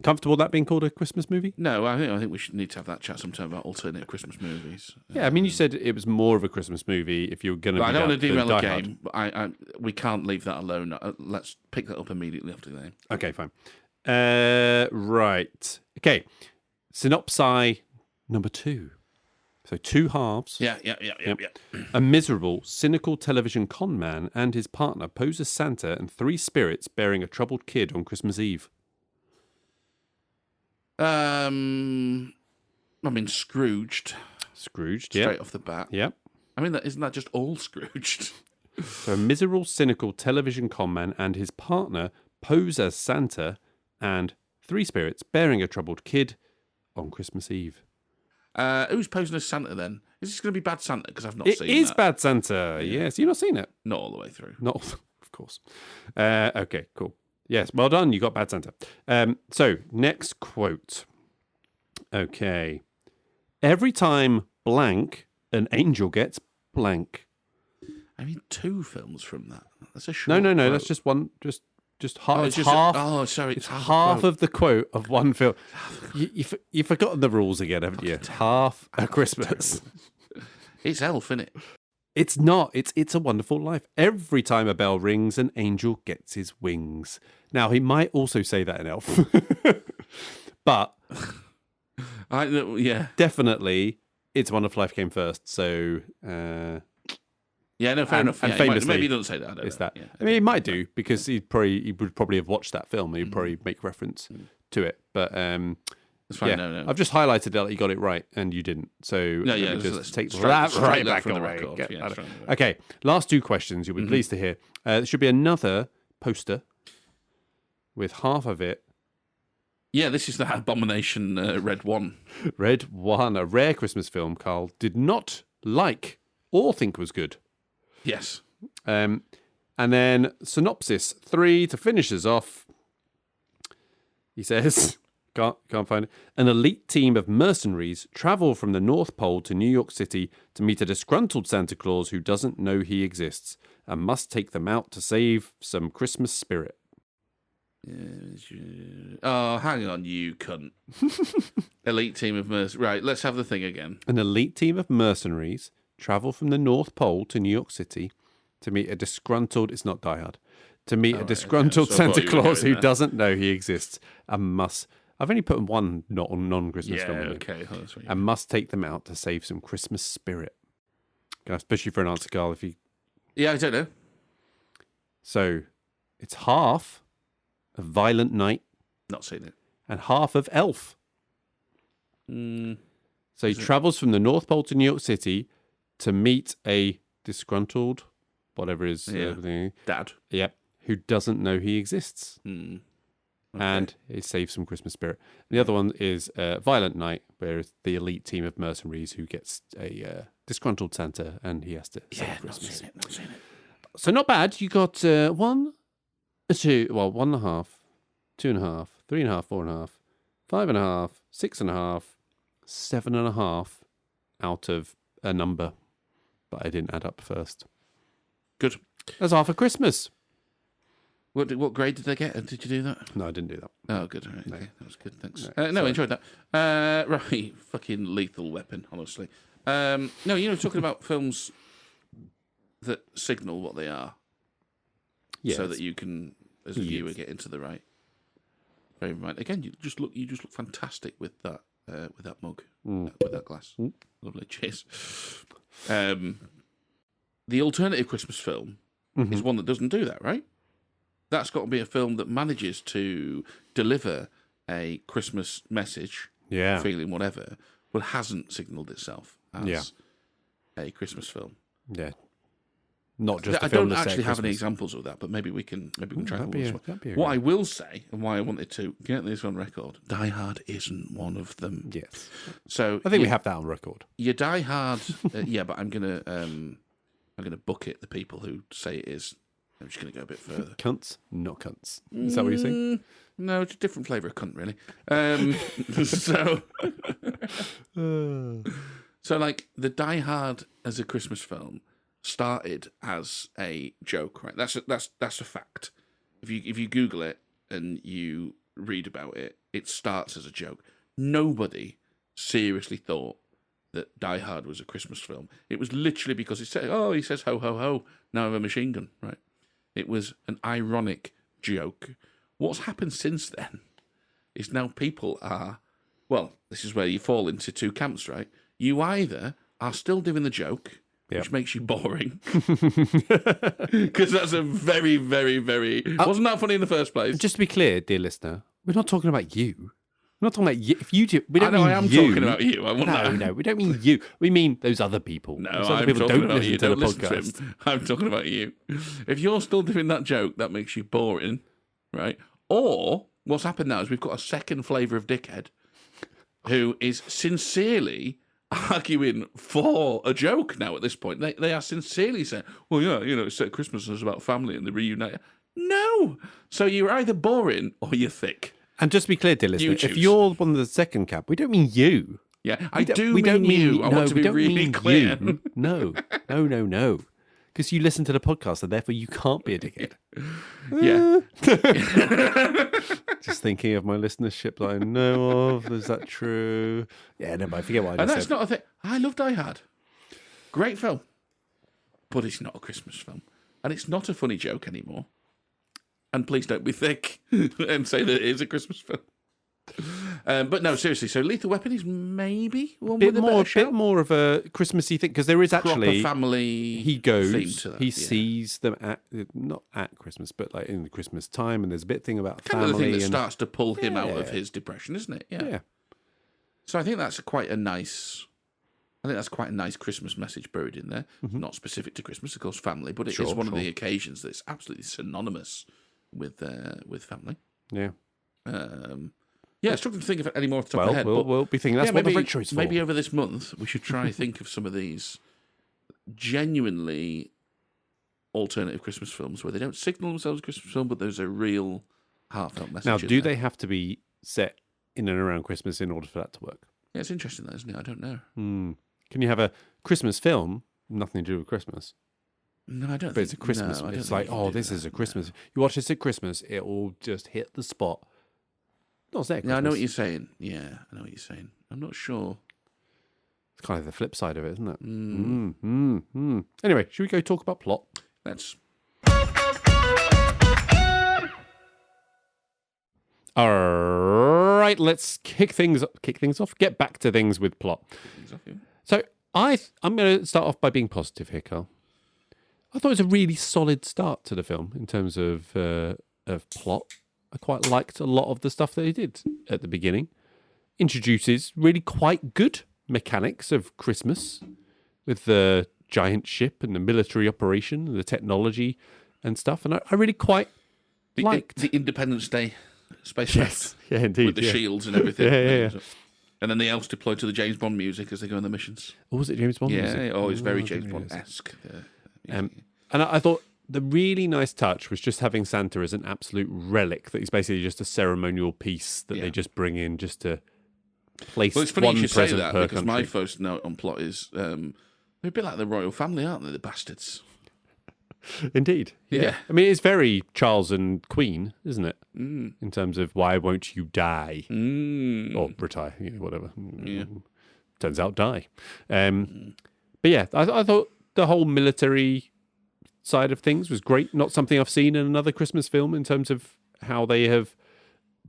Comfortable that being called a Christmas movie? No, I think we should need to have that chat sometime about alternate Christmas movies. Yeah, I mean, you said it was more of a Christmas movie if you were going to be I don't want to down derail for the Die game, but we can't leave that alone. Let's pick that up immediately after the game. Okay, fine. Right. Okay. Synopsis number 2. So 2 halves. Yeah. A miserable, cynical television con man and his partner pose as Santa and 3 spirits bearing a troubled kid on Christmas Eve. I mean, Scrooged. Scrooged, Straight off the bat. Yep. I mean, isn't that just all Scrooged? So a miserable, cynical television con man and his partner pose as Santa and 3 spirits bearing a troubled kid on Christmas Eve. Who's posing as Santa then? Is this going to be Bad Santa? Because I've not seen it. It is Bad Santa. Yes, you've not seen it? Not all the way through. Not, of course. Okay, cool. Yes, well done. You got Bad Santa. So, next quote. Okay. Every time blank, an angel gets blank. I mean, 2 films from that. That's a short No. quote. That's just one. Just half. Oh, it's it's just half. sorry. It's half of the quote of one film. You've forgotten the rules again, haven't you? Half a Christmas. It's Elf, isn't it? It's not. It's a Wonderful Life. Every time a bell rings, an angel gets his wings. Now, he might also say that in Elf. But definitely, It's a Wonderful Life came first. So, yeah, no, fair enough. And Yeah, famously, maybe he doesn't say that. I don't know. that. Yeah. I mean, he might do because he would probably have watched that film and he'd probably make reference to it. But It's fine. Yeah, No. I've just highlighted that you got it right, and you didn't. So No, yeah, just take straight that right that back from the away. record. Get Yeah, that- straight from the record. Okay, last 2 questions. You'll be pleased to hear. There should be another poster with half of it. Yeah, this is the Abomination Red One. Red One, a rare Christmas film Carl did not like or think was good. Yes. And then synopsis 3 to finish us off. He says, can't find it. An elite team of mercenaries travel from the North Pole to New York City to meet a disgruntled Santa Claus who doesn't know he exists and must take them out to save some Christmas spirit. Oh, hang on, you cunt. Elite team of mercenaries. Right, let's have the thing again. An elite team of mercenaries travel from the North Pole to New York City to meet a disgruntled... It's not Die Hard. To meet a disgruntled okay. So I thought Santa you were Claus going who there. doesn't know he exists and must... I've only put one non-Christmas Yeah, film in. okay. Oh, that's what you And must take them out to save some Christmas spirit. Can I push you for an answer, Carl? If you... Yeah, I don't know. So, it's half of Violent Night Not seen it. and half of Elf. So he travels from the North Pole to New York City to meet a disgruntled, whatever is thing. Dad. Yep, who doesn't know he exists. Okay. And it saves some Christmas spirit. And the other one is Violent Night, where it's the elite team of mercenaries who gets a disgruntled Santa and he has to save Christmas. Not seen it. So not bad. You got 1, 2, well, 1.5, 2.5, 3.5, 4.5, 5.5, 6.5, 7.5 out of a number, but I didn't add up first. Good. That's half of Christmas. What grade did they get? Did you do that? No, I didn't do that. Oh, good. All right. Okay, that was good. Thanks. No, No, I enjoyed that. Right, fucking Lethal Weapon, honestly. No, talking about films that signal what they are, so that you can, as a viewer, get into the right frame of mind. Again, you just look fantastic with that mug, with that glass. Lovely. Cheers. The alternative Christmas film is one that doesn't do that, right? That's got to be a film that manages to deliver a Christmas message, feeling whatever, but hasn't signalled itself as a Christmas film. Yeah. Not just I a film don't that's set actually at have any Christmas. examples of that, but maybe we can try that'd and be one. a What good I will say, and why I wanted to get this on record, Die Hard isn't one of them. Yes. So I think we have that on record. Your Die Hard, but I'm gonna bucket the people who say it is. I'm just gonna go a bit further. Cunts, not cunts. Is that what you're saying? No, it's a different flavour of cunt, really. So like the Die Hard as a Christmas film started as a joke, right? That's a fact. If you Google it and you read about it, it starts as a joke. Nobody seriously thought that Die Hard was a Christmas film. It was literally because he says ho ho ho, now I have a machine gun, right? It was an ironic joke. What's happened since then is now people are, well, this is where you fall into two camps, right? You either are still doing the joke, which makes you boring, because that's a very, very, very... wasn't that funny in the first place? Just to be clear, dear listener, we're not talking about you. We're not talking about you. If you do, we don't I know mean I am you. talking about you. No, we don't mean you. We mean those other people. No, those other I'm people talking don't about listen you. to Don't the listen podcast. to him. I'm talking about you. If you're still doing that joke, that makes you boring, right? Or what's happened now is we've got a second flavour of dickhead who is sincerely arguing for a joke now at this point. They are sincerely saying, well, yeah, it's Christmas is about family and the reunite. No! So you're either boring or you're thick. And just to be clear, dear listener, choose. if you're one of the second camp, we don't mean you. Yeah, We don't mean you. I want to be really clear. You. No. Because you listen to the podcast, so therefore you can't be a dickhead. Yeah. Just thinking of my listenership that I know of. Is that true? Yeah, no, but I forget what I And just that's said. not a thing. I love Die Hard. Great film. But it's not a Christmas film. And it's not a funny joke anymore. And please don't be thick and say that it is a Christmas film. But no, seriously. So Lethal Weapon is maybe one with a better shout. bit more of a Christmassy thing, because there is actually proper family. he goes, theme to that, he sees them not at Christmas, but like in the Christmas time, and there's a bit thing about kind family. of the thing that and, starts to pull him out of his depression, isn't it? yeah. So I think that's quite a nice Christmas message buried in there. Not specific to Christmas, of course, family, but it is one of the occasions that's absolutely synonymous with family. Yeah. Yeah, struggling to think of any more off the top of my head. We'll be thinking that's what the victory's for. Maybe over this month we should try and think of some of these genuinely alternative Christmas films where they don't signal themselves as a Christmas film, but there's a real heartfelt message. Now, do they have to be set in and around Christmas in order for that to work? Yeah, it's interesting, that, isn't it? I don't know. Can you have a Christmas film, nothing to do with Christmas? No, I don't. But it's a Christmas. It's like, this is a Christmas. No. You watch this at Christmas, it will just hit the spot. Not set. Yeah, I know what you're saying. Yeah, I know what you're saying. I'm not sure. It's kind of the flip side of it, isn't it? Anyway, should we go talk about plot? Let's. All right, let's kick things off. Get back to things with plot. So I'm going to start off by being positive here, Carl. I thought it was a really solid start to the film in terms of plot. I quite liked a lot of the stuff that he did at the beginning. Introduces really quite good mechanics of Christmas with the giant ship and the military operation and the technology and stuff. And I really quite liked the Independence Day spacecraft. Yeah, indeed. With the shields and everything. Yeah. And then the elves deployed to the James Bond music as they go on the missions. Oh, was it James Bond music? Yeah, it's very James Bond-esque. And I thought the really nice touch was just having Santa as an absolute relic, that he's basically just a ceremonial piece that they just bring in just to place it's funny one you should present say that, per because country. my first note on plot is they're a bit like the royal family, aren't they, the bastards? Indeed. Yeah. I mean, it's very Charles and Queen, isn't it? In terms of why won't you die? Or retire, whatever. Yeah. Turns out die. But yeah, I thought the whole military side of things was great. Not something I've seen in another Christmas film in terms of how they have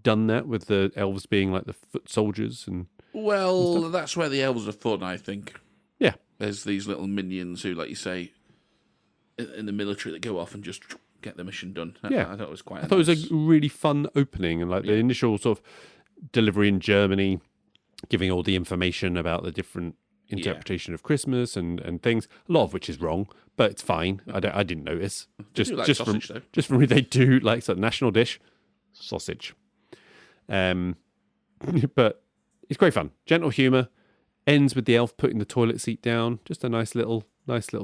done that with the elves being like the foot soldiers and that's where the elves are fun, I think. Yeah. There's these little minions who, like you say, in the military that go off and just get the mission done. Yeah. I thought it was quite I thought it was a really fun opening, and like the initial sort of delivery in Germany, giving all the information about the different interpretation of Christmas and things, a lot of which is wrong, but it's fine. I didn't notice. Just from they do like a national dish, sausage. But it's great fun. Gentle humour. Ends with the elf putting the toilet seat down. Just a nice little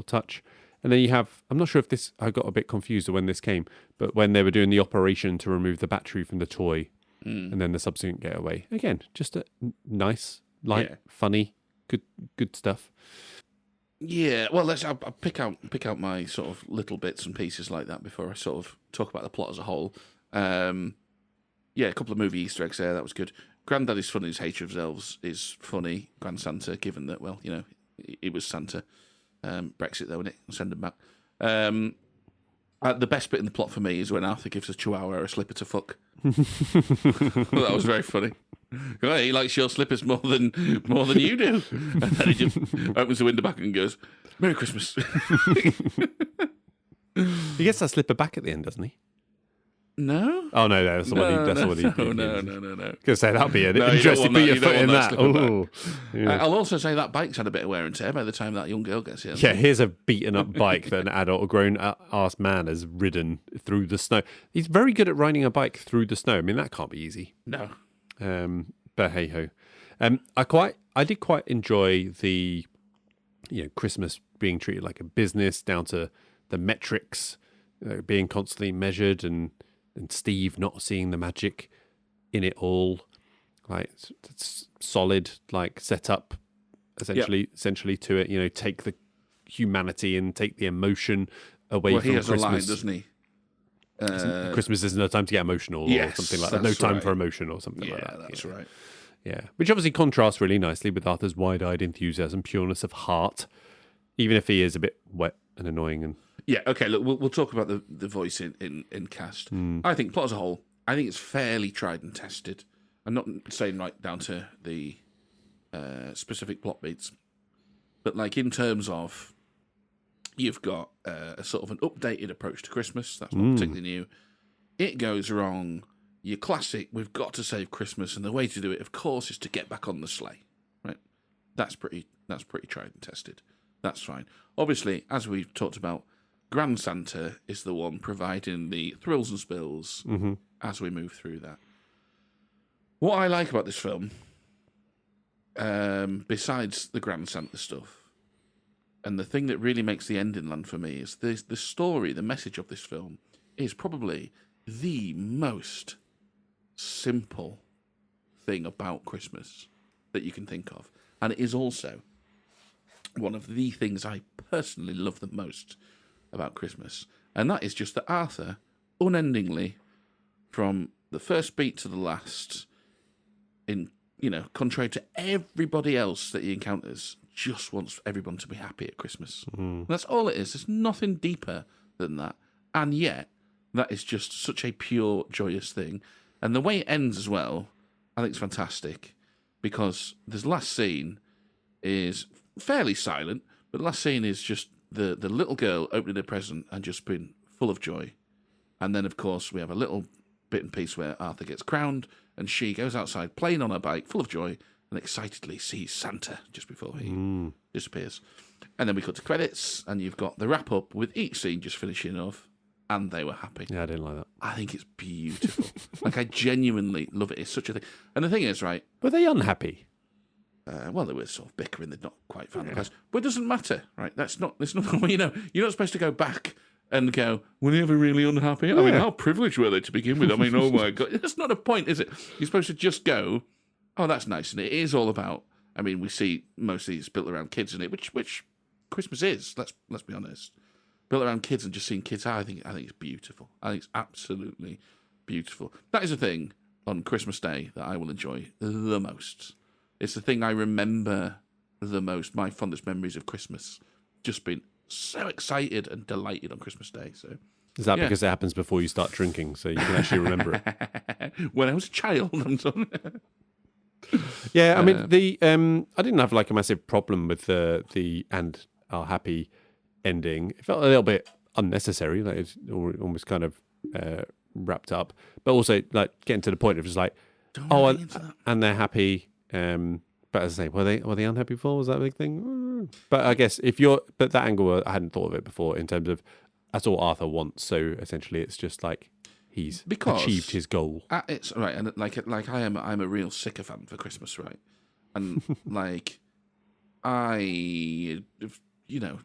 touch. And then you have, I'm not sure if this, I got a bit confused of when this came, but when they were doing the operation to remove the battery from the toy and then the subsequent getaway. Again, just a nice, light, funny, good stuff. Yeah, well, I'll pick out my sort of little bits and pieces like that before I sort of talk about the plot as a whole. A couple of movie Easter eggs there, that was good. Granddaddy's Funny, his hatred of elves is funny. Grand Santa, given that, it was Santa. Brexit, though, innit? Send him back. The best bit in the plot for me is when Arthur gives a chihuahua a slipper to fuck. That was very funny. He likes your slippers more than you do. And then he just opens the window back and goes, "Merry Christmas." He gets that slipper back at the end, doesn't he? No. Oh no, that's the one he. No. Gonna say that'd be an interesting. Put your foot in that. I'll also say that bike's had a bit of wear and tear by the time that young girl gets here. Yeah, here's a beaten up bike that an adult or grown ass man has ridden through the snow. He's very good at riding a bike through the snow. I mean, that can't be easy. No. But hey ho. I did quite enjoy the Christmas being treated like a business, down to the metrics being constantly measured, and Steve not seeing the magic in it all. Like, it's solid, like, set up essentially to it. Take the humanity and take the emotion away from Christmas. He has a line, doesn't he? Christmas isn't a time to get emotional, or something like that. No time for emotion, or something like that. Yeah, that's right. Yeah, which obviously contrasts really nicely with Arthur's wide-eyed enthusiasm, pureness of heart, even if he is a bit wet and annoying. And yeah, okay. Look, we'll talk about the voice in cast. I think plot as a whole, I think it's fairly tried and tested. I'm not saying right down to the specific plot beats, but like in terms of, you've got a sort of an updated approach to Christmas. That's not particularly new. It goes wrong. your classic, we've got to save Christmas, and the way to do it, of course, is to get back on the sleigh, right? That's pretty tried and tested. That's fine. Obviously, as we've talked about, Grand Santa is the one providing the thrills and spills as we move through that. What I like about this film, besides the Grand Santa stuff, and the thing that really makes the ending land for me, is the story, the message of this film is probably the most simple thing about Christmas that you can think of. And it is also one of the things I personally love the most about Christmas. And that is just that Arthur, unendingly, from the first beat to the last, contrary to everybody else that he encounters, just wants everyone to be happy at Christmas. That's all it is. There's nothing deeper than that. And yet, that is just such a pure, joyous thing. And the way it ends as well, I think it's fantastic. Because this last scene is fairly silent, but the last scene is just the little girl opening a present and just being full of joy. And then, of course, we have a little bit and piece where Arthur gets crowned, and she goes outside playing on her bike, full of joy, and excitedly sees Santa just before he disappears. And then we cut to credits, and you've got the wrap-up with each scene just finishing off. And they were happy. Yeah, I didn't like that. I think it's beautiful. I genuinely love it. It's such a thing. And the thing is, right... Were they unhappy? Well, they were sort of bickering. They'd not quite found the place. But it doesn't matter, right? It's not you're not supposed to go back and go, were they ever really unhappy? I mean, how privileged were they to begin with? I mean, oh my God. That's not a point, is it? You're supposed to just go, oh, that's nice. And it is all about... I mean, we see most of these built around kids in it, which Christmas is, let's be honest. Built around kids and just seeing kids, I think it's beautiful. I think it's absolutely beautiful. That is a thing on Christmas Day that I will enjoy the most. It's the thing I remember the most. My fondest memories of Christmas, just being so excited and delighted on Christmas Day. So, is that because it happens before you start drinking, so you can actually remember it? When I was a child, I'm sorry. Yeah, I mean I didn't have like a massive problem with the and our happy ending. It felt a little bit unnecessary, like it's almost kind of wrapped up, but also like getting to the point of just like, and they're happy. But as I say, were they unhappy before? Was that a big thing? But I guess but that angle, I hadn't thought of it before in terms of that's all Arthur wants. So essentially, it's just like he's achieved his goal. It's right, and like I'm a real sycophant for Christmas, right? And like I.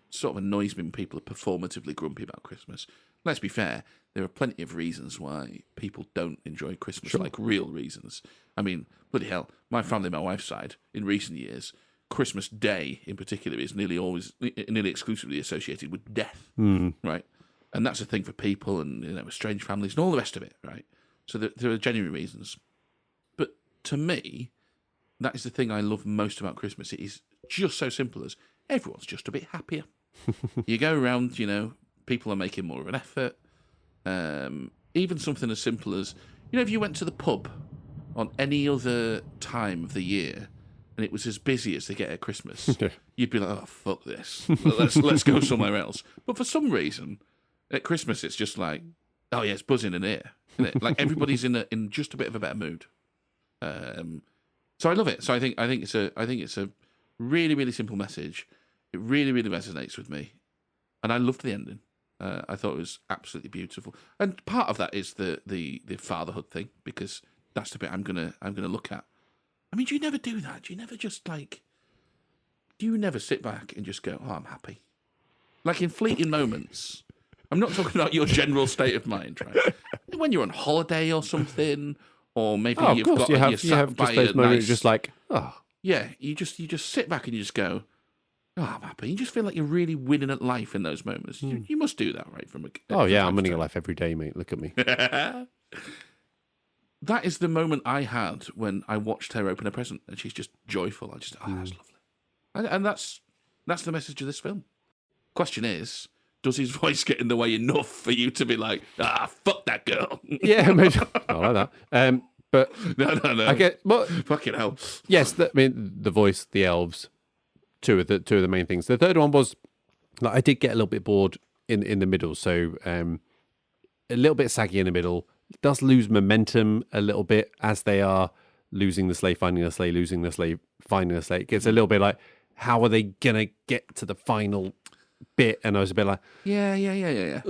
Sort of annoys me when people are performatively grumpy about Christmas. Let's be fair, there are plenty of reasons why people don't enjoy Christmas, like real reasons. I mean, bloody hell, my family, my wife's side, in recent years, Christmas Day in particular is nearly exclusively associated with death, right? And that's a thing for people and estranged families and all the rest of it, right? So there are genuine reasons. But to me, that is the thing I love most about Christmas. It is just so simple as everyone's just a bit happier. You go around, people are making more of an effort. Even something as simple as, if you went to the pub on any other time of the year and it was as busy as they get at Christmas, you'd be like, oh, fuck this. Let's go somewhere else. But for some reason, at Christmas, it's just like, oh yeah, it's buzzing in here. Isn't it? Like everybody's in just a bit of a better mood. So I love it. So I think it's a really, really simple message. It really, really resonates with me. And I loved the ending. I thought it was absolutely beautiful. And part of that is the fatherhood thing, because that's the bit I'm gonna look at. I mean, do you never do that? Do you never just do you never sit back and just go, oh, I'm happy? Like in fleeting moments. I'm not talking about your general state of mind, right? When you're on holiday or something, or maybe you've got you have just those moments, just like, oh. Yeah, you just sit back and you just go, oh, I'm happy. You just feel like you're really winning at life in those moments. You must do that, right? I'm winning at life every day, mate. Look at me. That is the moment I had when I watched her open a present, and she's just joyful. I just, that's lovely. And that's the message of this film. Question is, does his voice get in the way enough for you to be like, fuck that girl? Yeah, maybe. I like that. But no. I get fucking hell. Yes, the voice, the elves, two of the main things. The third one was like I did get a little bit bored in the middle, so a little bit saggy in the middle, does lose momentum a little bit as they are losing the sleigh, finding the sleigh, losing the sleigh, finding the sleigh. It gets a little bit like, how are they gonna get to the final bit? And I was a bit like, Okay.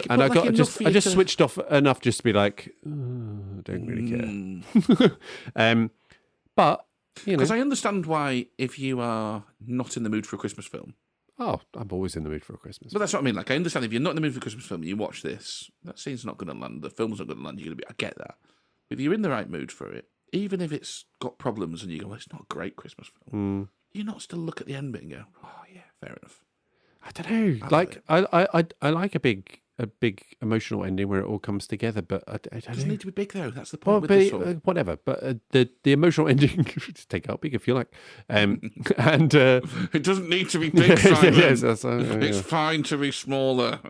and I just switched off enough just to be like, I don't really care. But because I understand why if you are not in the mood for a Christmas film. Oh, I'm always in the mood for a Christmas. But that's what I mean. Like, I understand if you're not in the mood for a Christmas film, you watch this, that scene's not going to land, the film's not going to land, you're going to be, I get that. If you're in the right mood for it, even if it's got problems and you go, well, it's not a great Christmas film, you not still look at the end bit and go, oh, yeah, fair enough. I don't know. I like a big emotional ending where it all comes together, but I don't It doesn't know. need to be big, though. That's the point with this one. Whatever. But the emotional ending, just take out big if you like. And it doesn't need to be big, Simon. It's yeah. fine to be smaller.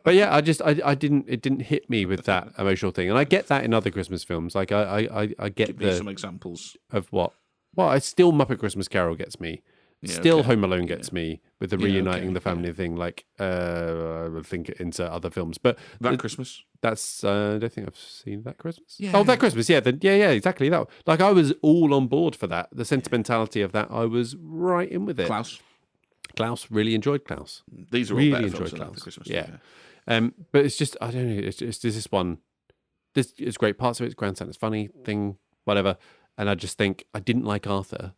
But yeah, it didn't hit me with that emotional thing, and I get that in other Christmas films. Like I get Give me some examples of what. Well, I still Muppet Christmas Carol gets me. Still, Home Alone gets me with the reuniting the family thing. Like, I would think into other films, but Christmas. That's I don't think I've seen That Christmas. Yeah. Oh, That Christmas. Yeah, exactly that. Like, I was all on board for that. The sentimentality of that, I was right in with it. Klaus really enjoyed Klaus. These are all really better enjoyed films than Klaus. The Christmas. Yeah. But it's just I don't know. It's just this one. It's great parts of it. It's Grand Santa's funny thing, whatever. And I just think I didn't like Arthur.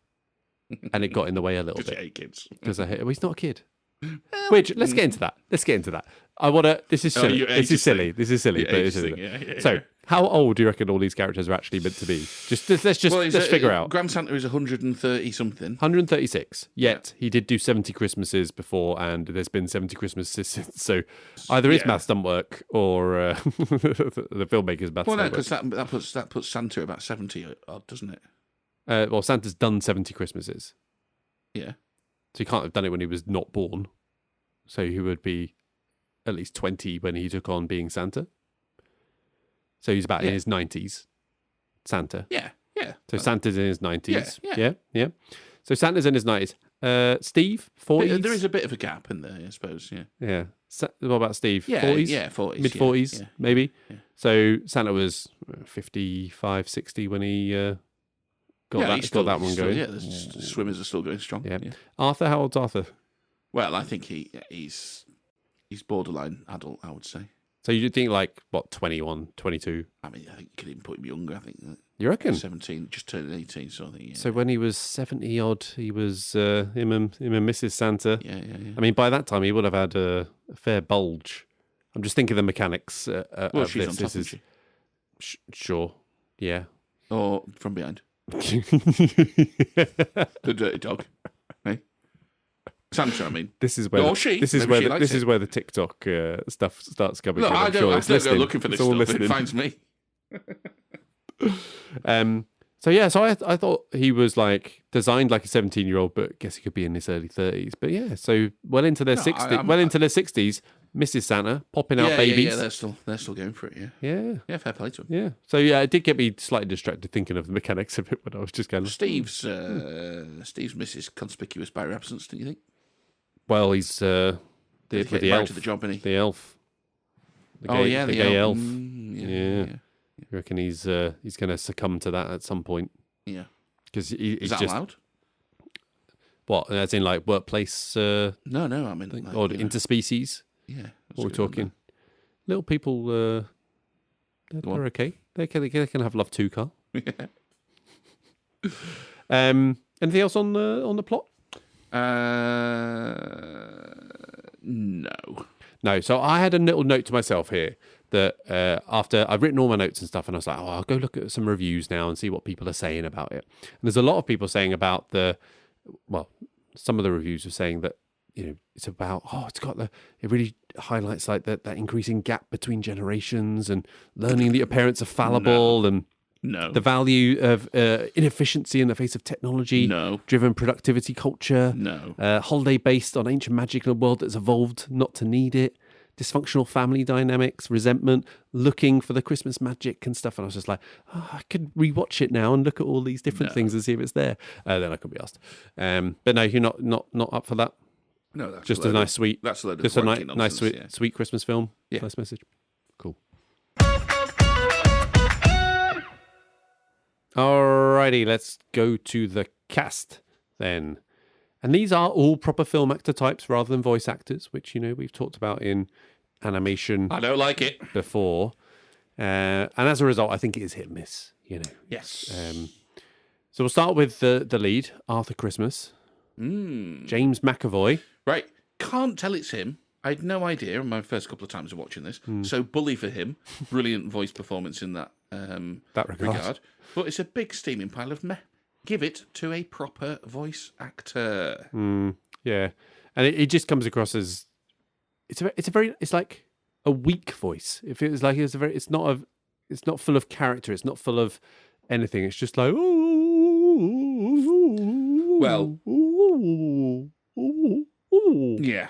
And it got in the way a little bit. Because you hate kids. Because he's not a kid. Which, let's get into that. I want to, this is silly. This is silly. But it is. So, how old do you reckon all these characters are actually meant to be? Let's figure out. Grand Santa is 130 something. 136. Yet, he did do 70 Christmases before, and there's been 70 Christmases since. So, either his maths don't work, or the filmmaker's maths don't work. Because that puts Santa about 70 odd, doesn't it? Well, Santa's done 70 Christmases. Yeah. So he can't have done it when he was not born. So he would be at least 20 when he took on being Santa. So he's about in his 90s, Santa. Yeah. So Santa's in his 90s. Yeah. So Santa's in his 90s. Steve, 40s? There is a bit of a gap in there, I suppose, Yeah. What about Steve? Yeah, 40s? Yeah, 40s. Mid-40s, maybe? Yeah. So Santa was 55, 60 when he... got that one going. Yeah, the swimmers are still going strong. Yeah. Arthur, how old's Arthur? Well, I think he's borderline adult, I would say. So you think 21, 22? I mean, I think you could even put him younger. I think. You reckon? 17, just turning 18, so I think. Yeah. So when he was 70 odd, he was him and Mrs. Santa. Yeah. I mean, by that time he would have had a fair bulge. I'm just thinking the mechanics. Well, she's on top, isn't she? Sure. Yeah. Or from behind. The dirty dog. Hey, Santa. I mean, this is where the TikTok stuff starts coming. No, I don't go looking for this stuff. It finds me. So I thought he was designed like a 17-year-old, but guess he could be in his early 30s. But yeah, so well into their 60s. Mrs. Santa popping out babies. Yeah, they're still going for it. Yeah. Fair play to him. Yeah. So yeah, it did get me slightly distracted thinking of the mechanics of it when I was just going. Steve's Mrs. Conspicuous by her absence, don't you think? Well, he's the elf. To the job, isn't he? The elf. The gay elf. Yeah. You reckon he's going to succumb to that at some point? Yeah. Because is that allowed? What? As in workplace? No. I mean, or interspecies. Yeah. What we're talking. Little people, they're okay. They can have love too, Carl. Yeah. Anything else on the plot? No. So I had a little note to myself here that after I've written all my notes and stuff, and I was like, I'll go look at some reviews now and see what people are saying about it. And there's a lot of people saying about some of the reviews are saying that, it's about, it really highlights that increasing gap between generations and learning that your parents are fallible and the value of inefficiency in the face of technology, driven productivity culture, holiday based on ancient magic in a world that's evolved not to need it, dysfunctional family dynamics, resentment, looking for the Christmas magic and stuff. And I was just like, I could rewatch it now and look at all these different things and see if it's there. Then I could be asked. But no, you're not up for that. No, that's just a nice, sweet. That's a load of just a nice, nonsense, sweet Christmas film. Yeah. Nice message. Cool. Alrighty, let's go to the cast then. And these are all proper film actor types rather than voice actors, which, we've talked about in animation I don't like it. before. And as a result, I think it is hit and miss, Yes. So we'll start with the lead, Arthur Christmas. James McAvoy. Right. Can't tell it's him. I had no idea in my first couple of times of watching this. So bully for him. Brilliant voice performance in that regard. But it's a big steaming pile of meh. Give it to a proper voice actor. Yeah. And it just comes across as it's like a weak voice. It feels like it's not full of character. It's not full of anything. It's just like well, yeah.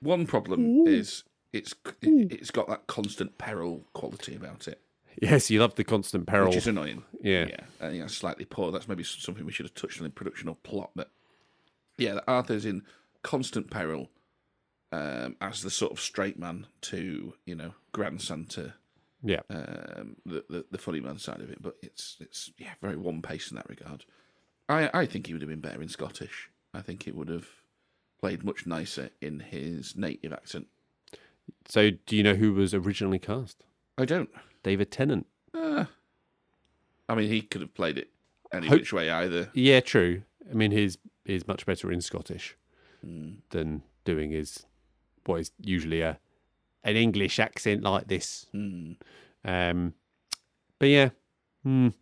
One problem is it's got that constant peril quality about it. Yes, you love the constant peril, which is annoying. Yeah. I think that's slightly poor. That's maybe something we should have touched on in production or plot. But yeah, Arthur's in constant peril as the sort of straight man to grandson to the funny man side of it. But it's very one pace in that regard. I think he would have been better in Scottish. I think he would have played much nicer in his native accent. So, do you know who was originally cast? I don't. David Tennant. I mean, he could have played it any which way either. Yeah, true. I mean, he's much better in Scottish than doing what is usually an English accent like this. But yeah. Well,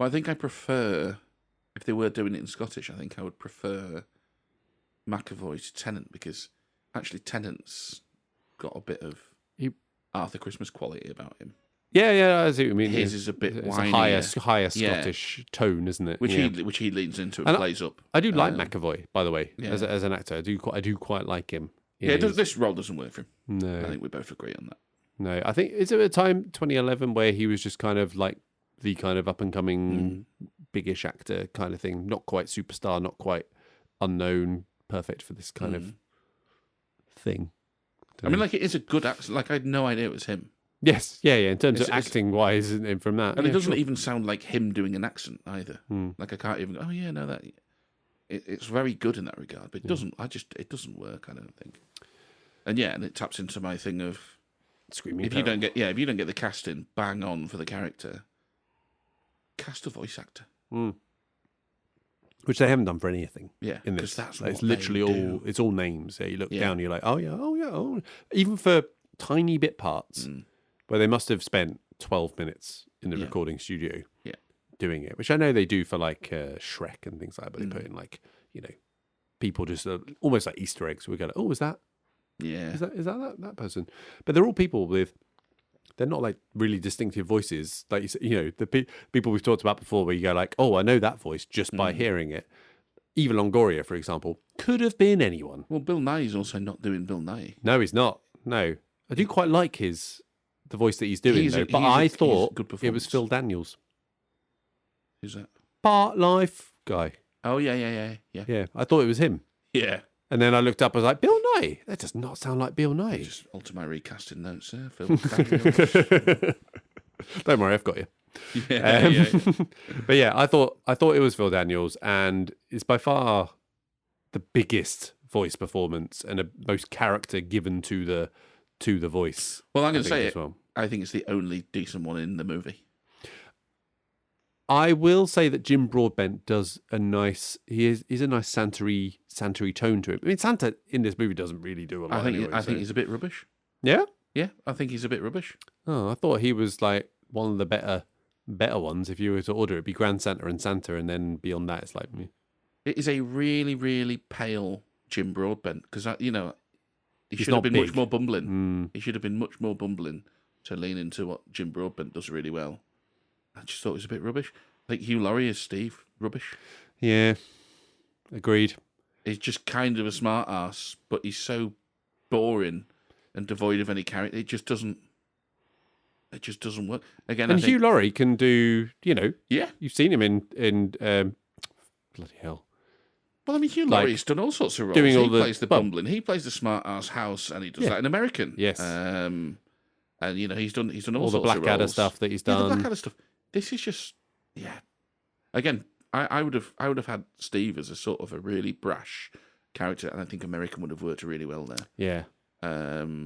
I think I prefer, if they were doing it in Scottish, I think I would prefer McAvoy to Tennant, because actually Tennant's got a bit of Arthur Christmas quality about him. Yeah, I see what you mean. His is a bit whinier. A higher Scottish tone, isn't it? Which he leans into and plays up. I do like McAvoy, by the way, as an actor. I do quite like him. This role doesn't work for him. No, I think we both agree on that. No, I think is it a time 2011 where he was just kind of like the kind of up and coming biggish actor kind of thing, not quite superstar, not quite unknown, perfect for this kind of thing. I mean, like, it is a good accent. Like, I had no idea it was him. Yes, yeah. In terms of acting wise, and from that, and it doesn't even sound like him doing an accent either. Like, I can't even go, oh yeah, no, that it's very good in that regard, but it doesn't. It doesn't work. I don't think. And it taps into my thing of screaming. If you don't get the casting bang on for the character, cast a voice actor. Which they haven't done for anything. Yeah, in this, that's it's literally it's all names. Yeah, you look down, you're like, even for tiny bit parts. Where they must have spent 12 minutes in the recording studio doing it, which I know they do for like Shrek and things like that, but they put in like, people just almost like Easter eggs. We go, oh, is that? Yeah. Is that person? But they're all people they're not like really distinctive voices. Like, the people we've talked about before where you go like, oh, I know that voice just by hearing it. Eva Longoria, for example, could have been anyone. Well, Bill Nighy's also not doing Bill Nighy. No, he's not. No. I do quite like the voice that he's doing, but I thought it was Phil Daniels. Who's that? Part Life guy. Oh, yeah. Yeah, I thought it was him. Yeah. And then I looked up, I was like, Bill Nighy? That does not sound like Bill Nighy. Just alter my recasting notes there, Phil Daniels. Don't worry, I've got you. Yeah. But yeah, I thought it was Phil Daniels, and it's by far the biggest voice performance and the most character given to the voice. Well, I'm going to say it. Well. I think it's the only decent one in the movie. I will say that Jim Broadbent does a nice. He's a nice Santery tone to him. I mean, Santa in this movie doesn't really do a lot. I think he's a bit rubbish. Yeah, I think he's a bit rubbish. Oh, I thought he was like one of the better ones. If you were to order, it'd be Grand Santa and Santa, and then beyond that, it's like me. It is a really, really pale Jim Broadbent because he should have been big. much more bumbling. He should have been much more bumbling to lean into what Jim Broadbent does really well. I just thought it was a bit rubbish. Like Hugh Laurie as Steve, rubbish. Yeah, agreed. He's just kind of a smart ass, but he's so boring and devoid of any character. It just doesn't work. Again, and Hugh Laurie can do, yeah. You've seen him in bloody hell. Well, I mean, Hugh Laurie's done all sorts of roles. He plays the bumbling. He plays the smart ass house, and he does that in American. Yes. And he's done all sorts the of Blackadder roles. stuff that he's done. The Blackadder stuff. This is just Again, I would have had Steve as a sort of a really brash character, and I think American would have worked really well there. Yeah.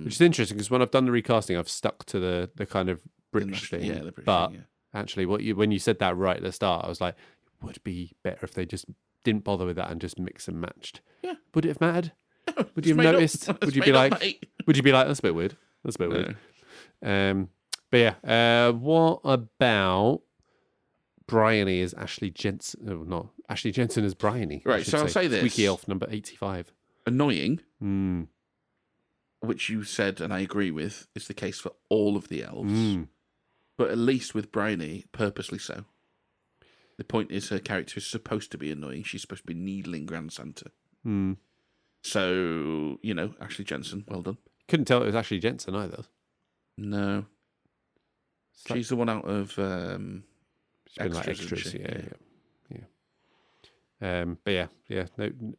Which is interesting because when I've done the recasting, I've stuck to the kind of British thing. Yeah, the British but thing, actually, when you said that right at the start, I was like, it would be better if they just didn't bother with that and just mix and matched. Yeah. Would it have mattered? Would you have made up. noticed? It's Would you made be up, like? mate. Would you be like? That's a bit weird. That's a bit weird. But yeah. What about Bryony as Ashley Jensen? No, not Ashley Jensen as Bryony. Right. So I'll say this: Squeaky Elf number 85. Annoying. Mm. Which you said, and I agree with, is the case for all of the elves. Mm. But at least with Bryony, purposely so. The point is her character is supposed to be annoying. She's supposed to be needling Grand Santa. Mm. So, Ashley Jensen, well done. Couldn't tell it was Ashley Jensen either. No. She's the one out of She's been like extras, yeah. But yeah,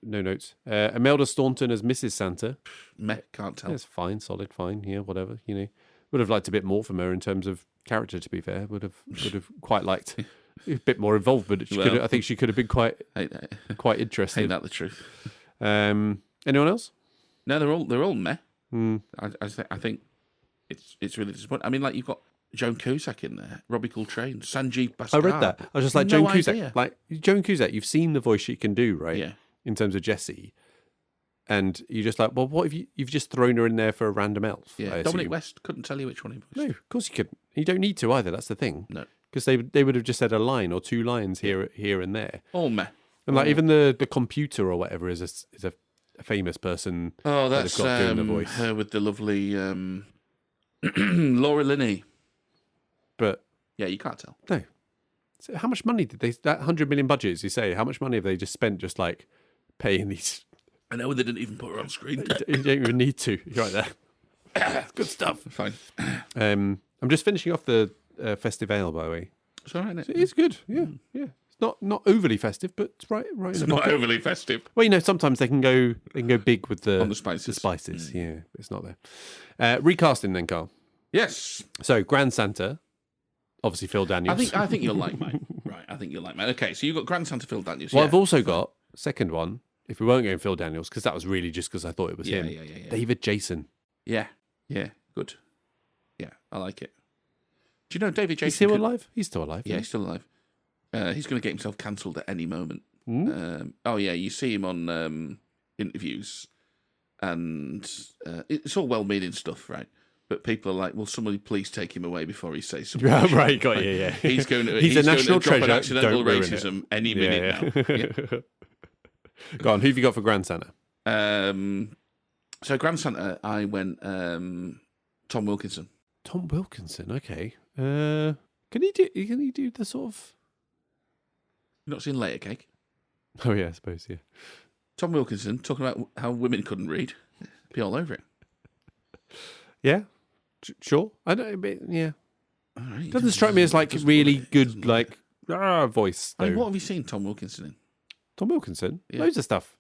no notes. Imelda Staunton as Mrs. Santa. Meh, can't tell. That's fine, solid, fine, yeah, whatever. Would have liked a bit more from her in terms of character. To be fair, would have quite liked a bit more involvement. I think she could have been quite interesting. Ain't that the truth? Anyone else? No, they're all meh. I think it's really disappointing. I mean, like you've got Joan Cusack in there, Robbie Coltrane, Sanjeev Bhaskar. I read that. I was just like, no Joan Cusack. idea. Like, Joan Cusack, you've seen the voice she can do, right? Yeah. In terms of Jessie. And you're just like, well, what if you've just thrown her in there for a random elf? Yeah. Dominic West couldn't tell you which one he was. No, of course you couldn't. You don't need to either. That's the thing. No. Because they would have just said a line or two lines here and there. All meh. And like even the computer or whatever is a famous person. Oh, that's that got doing the voice. Her with the lovely Laura Linney. But yeah, you can't tell. No. So how much money did that 100 million budget, as you say? How much money have they just spent just like paying these? I know they didn't even put her on screen. You don't even need to. You're right there. Good stuff. Fine. I'm just finishing off the festive ale, by the way. It's all right. Isn't it? It's good. Yeah, yeah. It's not overly festive, but it's right. It's in the not pocket. overly festive. Well, sometimes they can go big with the on the spices. The spices, yeah. It's not there. Recasting then, Carl. Yes. So Grand Santa, obviously Phil Daniels. I think you'll like mine. Right. I think you'll like mine. Okay. So you've got Grand Santa Phil Daniels. Well, yeah. I've also got second one. If we weren't going Phil Daniels, because that was really just because I thought it was him. Yeah. David Jason. Yeah. Good. Yeah, I like it. Do you know David Jason? He's still alive? He's still alive. Yeah, he's still alive. He's going to get himself cancelled at any moment. Mm. You see him on interviews, and it's all well-meaning stuff, right? But people are like, "Will somebody please take him away before he says something?" Right, got you. Yeah, he's going to. He's a national drop treasure. An accidental Don't ruin racism it. any minute now. Yeah. Go on. Who have you got for Grand Santa? So Grand Santa, I went Tom Wilkinson. Tom Wilkinson. Okay. Can he do the sort of? You've not seen Layer Cake? Oh yeah, I suppose. Yeah. Tom Wilkinson talking about how women couldn't read. Be all over it. Yeah. Sure. I don't. Yeah. All right. Doesn't strike me as like really good voice. Though. I mean, what have you seen Tom Wilkinson in? Tom Wilkinson. Yeah. Loads of stuff.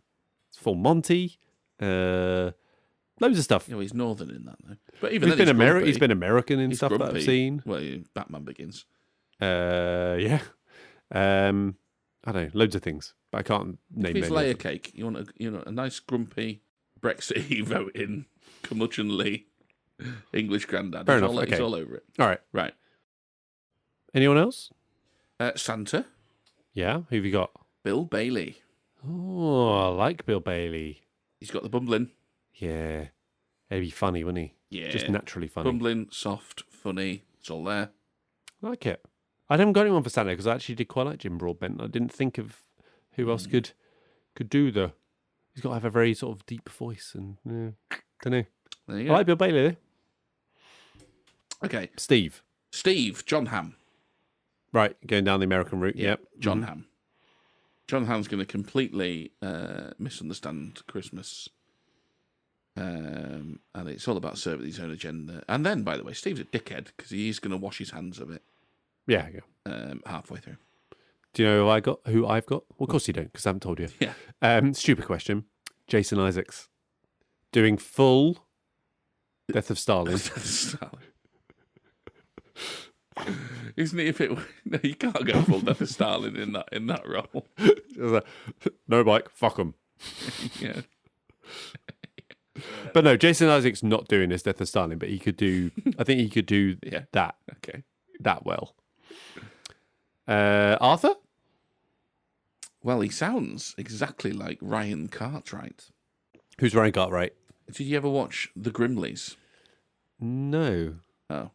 It's Full Monty. Loads of stuff. You know, he's northern in that though. But even he's then, been He's been American in stuff grumpy. that I've seen. Well, Batman Begins. Yeah. I don't know, loads of things, but I can't name If it's any Layer of them. Cake, you want a nice grumpy Brexit voting, curmudgeonly English granddad. Fair It's enough. It's all over it. All right. Right. Anyone else? Santa. Yeah. Who have you got? Bill Bailey. Oh, I like Bill Bailey. He's got the bumbling. Yeah. He'd be funny, wouldn't he? Yeah. Just naturally funny. Bumbling, soft, funny. It's all there. I like it. I haven't got anyone for Santa because I actually did quite like Jim Broadbent. I didn't think of who else could do the. He's got to have a very sort of deep voice and don't know. There you I go. like Bill Bailey. Though. Okay. Steve, John Hamm. right, going down the American route. Yeah, Yep. John Hamm. John Hamm's going to completely misunderstand Christmas. And it's all about serving his own agenda. And then, by the way, Steve's a dickhead because he's going to wash his hands of it Yeah. halfway through. Do you know who I've got? Well, of course you don't, because I haven't told you. Yeah. Stupid question. Jason Isaacs doing full Death of Stalin. Isn't he a bit? No, you can't go full Death of Stalin in that role. No, Mike, fuck him. Yeah. But no, Jason Isaacs not doing this Death of Stalin, but he could do. I think he could do that. Okay. That well. Arthur? Well, he sounds exactly like Ryan Cartwright. Who's Ryan Cartwright? Did you ever watch The Grimleys? No. Oh.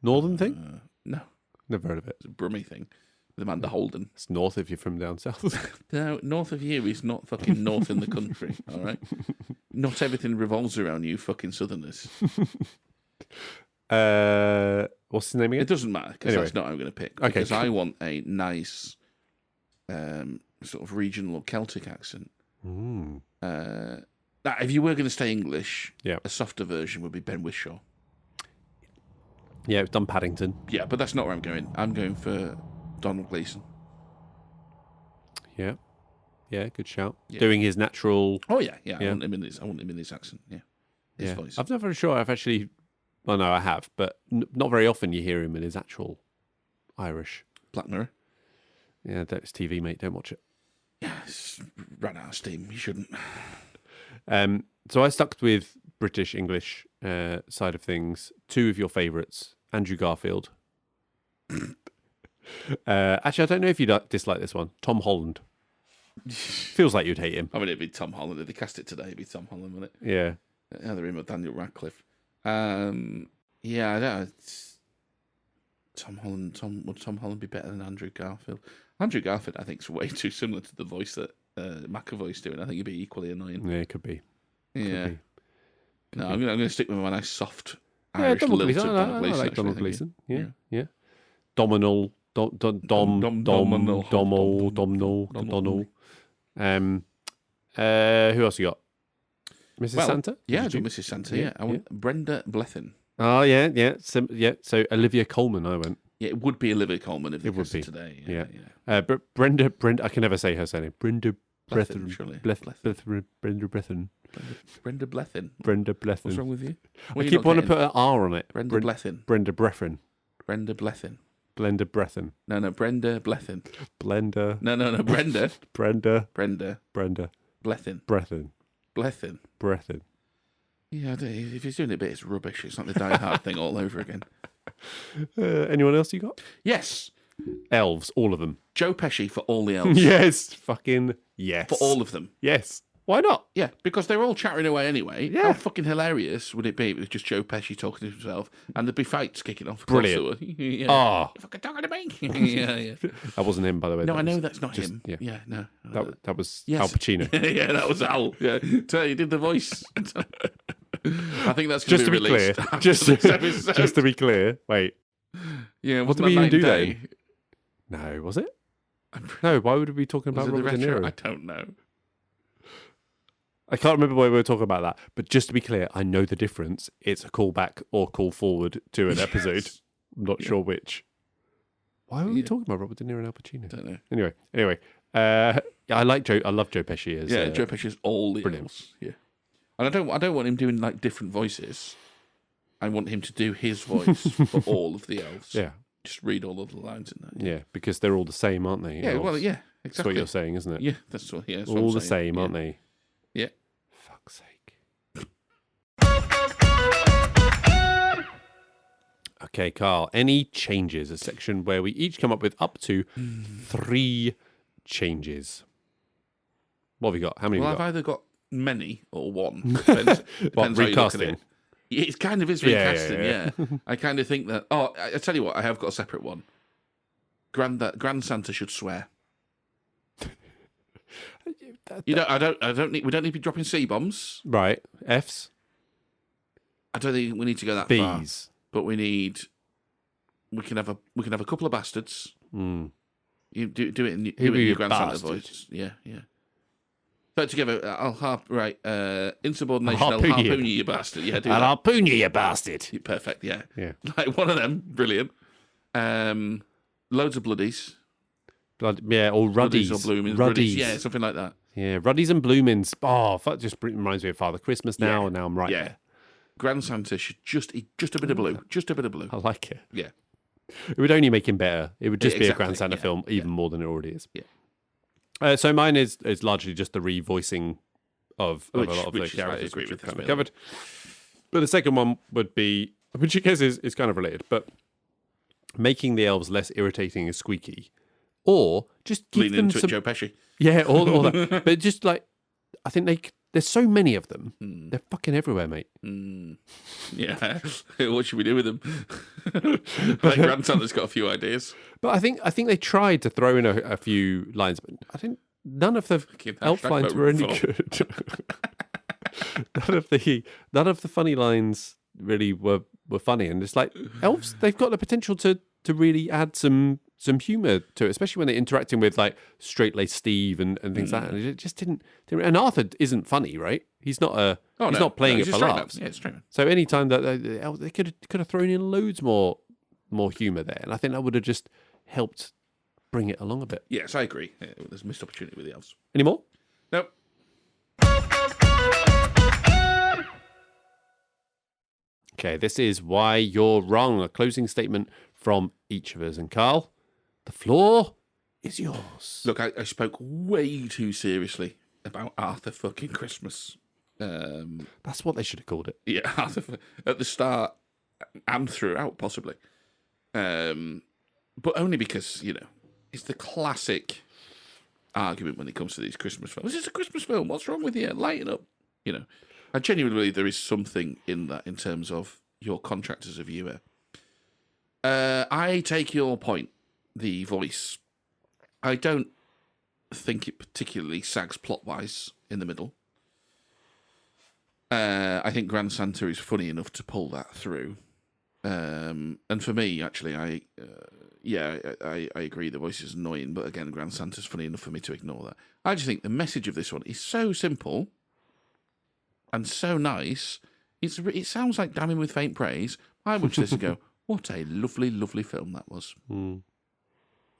Northern thing? No. Never heard of it. It's a Brummy thing. With Amanda Holden. It's north if you're from down south. No, north of you is not fucking north in the country, all right? Not everything revolves around you fucking southerners. What's his name again? It doesn't matter, because that's not what I'm going to pick. Okay. Because I want a nice sort of regional or Celtic accent. If you were going to stay English, a softer version would be Ben Whishaw. Yeah, it's done Paddington. Yeah, but that's not where I'm going. I'm going for Donald Gleeson. Yeah. Yeah, good shout. Yeah. Doing his natural... Oh, yeah. I want him in his accent, his voice. I'm not very sure I've actually... Well, no, I have, but not very often you hear him in his actual Irish. Black Mirror. Yeah, that's TV, mate. Don't watch it. Yeah, it's ran out of steam. You shouldn't. So I stuck with British, English side of things. Two of your favourites, Andrew Garfield. Actually, I don't know if you dislike this one. Tom Holland. Feels like you'd hate him. I mean, it'd be Tom Holland. If they cast it today, it'd be Tom Holland, wouldn't it? Yeah. Either him or Daniel Radcliffe. Yeah, I don't know. Tom Holland. Would Tom Holland be better than Andrew Garfield? Andrew Garfield, I think, is way too similar to the voice that McAvoy's doing. I think he'd be equally annoying. Yeah, it could be. Yeah. No, I'm going to stick with my nice soft Yeah, Irish Donald lilt of Gleeson. Donald I Gleeson. like actually, Donald I think, Gleeson. Yeah, yeah. yeah. Domino. Who else you got? Mrs. Santa? Yeah, I do Mrs. Santa. Yeah, I want Brenda Blethyn. Oh yeah. So Olivia Colman, I went. Yeah, it would be Olivia Colman if it would be today. Yeah. But Brenda, I can never say her surname. Brenda Blethyn, Blethyn. surely. Brenda Blethyn. Brenda Blethyn. Brenda Blethyn. What's wrong with you? I keep wanting to put an R on it. Brenda Blethyn. Brenda Brethyn. Brenda Blethyn. Blenda Brethyn. No, Brenda Blethyn. Blender. No, Brenda. Brenda. Brenda. Blethyn. Brethyn. Blethyn. Brethyn. Yeah, if he's doing it a bit, it's rubbish. It's like the Die Hard thing all over again. Anyone else you got? Yes. Elves, all of them. Joe Pesci for all the elves. Yes, fucking yes. For all of them. Yes. Why not? Yeah, because they're all chattering away anyway. Yeah. How fucking hilarious would it be if it was just Joe Pesci talking to himself and there'd be fights kicking off? Brilliant. Yeah. Oh. You fucking talking to me? Yeah. That wasn't him, by the way. No, I know that's not him. Yeah. No. That was Al Pacino. Yeah, that was Al. Yeah. Tell you did the voice. I think that's going to be released. Just to be clear. Wait. Yeah, what did we even do then? No, was it? No, why would we be talking about Robert De Niro? I don't know. I can't remember why we were talking about that. But just to be clear, I know the difference. It's a callback or call forward to an episode. I'm not sure which. Why were we talking about Robert De Niro and Al Pacino? Don't know. Anyway. I like Joe. I love Joe Pesci as Joe Pesci is all the elves. Yeah. And I don't want him doing like different voices. I want him to do his voice for all of the elves. Yeah. Just read all of the lines in that. Yeah, because they're all the same, aren't they? Yeah, well, yeah, exactly. That's what you're saying, isn't it? Yeah, that's what. Yeah, that's all what the same, aren't they? Yeah. Fuck's sake. Okay, Carl. Any changes? A section where we each come up with up to 3 changes. What have we got? How many? Well, have we got? I've either got many or one. Depends how you look at it. It kind of is recasting, yeah. I kind of think that... Oh, I tell you what, I have got a separate one. Grand Santa should swear. We don't need to be dropping C-bombs. Right. Fs? I don't think we need to go that far. Bs. But we can have a couple of bastards. Mm. You do it in your Grand Santa voice. Yeah. Put together, insubordination, I'll harpoon you bastard. Yeah, I'll harpoon you bastard. Perfect, yeah. Like one of them, brilliant. Loads of bloodies. Or ruddies. Or bloomings. Ruddies, yeah, something like that. Yeah, ruddies and bloomings. Oh, that just reminds me of Father Christmas now, and now I'm right there. Grand Santa should just a bit of blue. Just a bit of blue. I like it. Yeah. It would only make him better. It would just be a Grand Santa yeah, film, even more than it already is. Yeah. So mine is largely just the revoicing of a lot of the characters, which we've kind of covered. But the second one would be, which I guess is kind of related, but making the elves less irritating and squeaky, or just give lean them into some... it, Joe Pesci. Yeah, all that. But just like, I think there's so many of them. They're fucking everywhere, mate. Yeah. What should we do with them? Like Grand Santa's got a few ideas. But I think they tried to throw in a few lines, but I think none of the elf lines were any good. none of the funny lines really were funny, and it's like elves, they've got the potential to really add some humour to it, especially when they're interacting with like straight-laced Steve and things like that. And it just didn't. And Arthur isn't funny, right? He's not not playing it for laughs. Yeah, it's straight man. So any time that they could have thrown in loads more humour there, and I think that would have just helped bring it along a bit. Yes, I agree. There's a missed opportunity with the elves. Any more? Nope. Okay, this is why you're wrong. A closing statement from each of us. And Carl, the floor is yours. Look, I spoke way too seriously about Arthur fucking Christmas. That's what they should have called it. Yeah, Arthur at the start and throughout, possibly. But only because, it's the classic argument when it comes to these Christmas films. It's a Christmas film. What's wrong with you? Lighten up. I genuinely believe there is something in that in terms of your contract as a viewer. I take your point, the voice. I don't think it particularly sags plot-wise in the middle. I think Grand Santa is funny enough to pull that through. And for me, actually, I agree the voice is annoying, but again, Grand Santa's funny enough for me to ignore that. I just think the message of this one is so simple and so nice. It sounds like damning with faint praise. I watch this and go, what a lovely, lovely film that was. And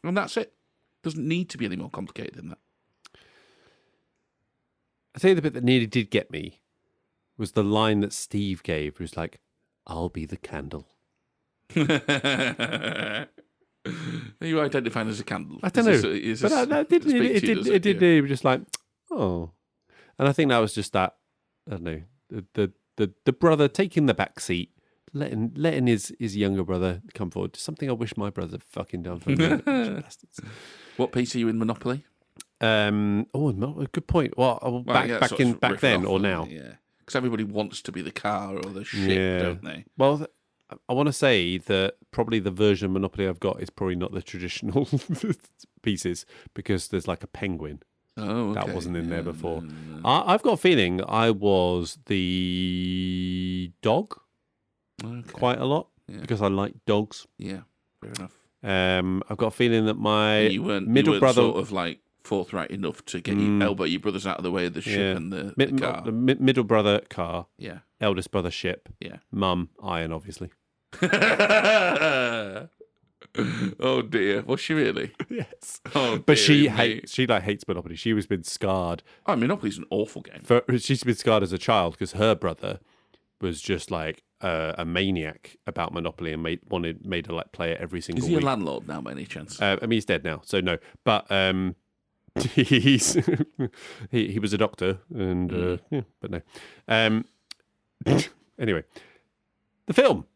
that's it. Doesn't need to be any more complicated than that. I tell you the bit that nearly did get me was the line that Steve gave, who was like, I'll be the candle. Are you identifying as a candle? I don't know. It did just like, oh. And I think that was just that, I don't know, the brother taking the back seat, letting his younger brother come forward. Something I wish my brother fucking done for me. Bastards. What piece are you in Monopoly? Good point. Well, back then or now? Yeah, because everybody wants to be the car or the ship, don't they? Well, I want to say that probably the version of Monopoly I've got is probably not the traditional pieces, because there's like a penguin. Oh, okay. That wasn't in there before. No. I've got a feeling I was the dog quite a lot because I like dogs. Yeah, fair enough. I've got a feeling that my middle brother sort of like forthright enough to get elbow your brothers out of the way of the ship and the car. The middle brother car. Yeah. Eldest brother ship. Yeah. Mum iron, obviously. Oh dear, was she really? Yes. Oh, but she hates Monopoly. She was been scarred. Oh, Monopoly's an awful game. She's been scarred as a child because her brother was just like a maniac about Monopoly and made her like play it every single week. Is he a landlord now, by any chance? I mean, he's dead now, so no. But he's he was a doctor, and but no. Anyway, the film.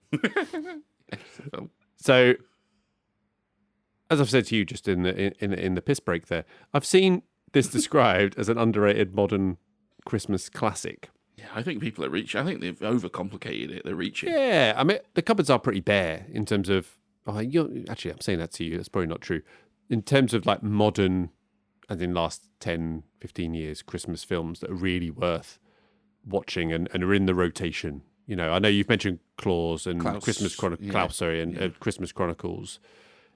So, as I've said to you just in the piss break there, I've seen this described as an underrated modern Christmas classic. Yeah, I think people are reaching. I think they've overcomplicated it. They're reaching. Yeah, I mean, the cupboards are pretty bare in terms of. Actually, I'm saying that to you. That's probably not true. In terms of like modern, as in last 10, 15 years, Christmas films that are really worth watching and are in the rotation. I know you've mentioned Klaus and Christmas Chronicles.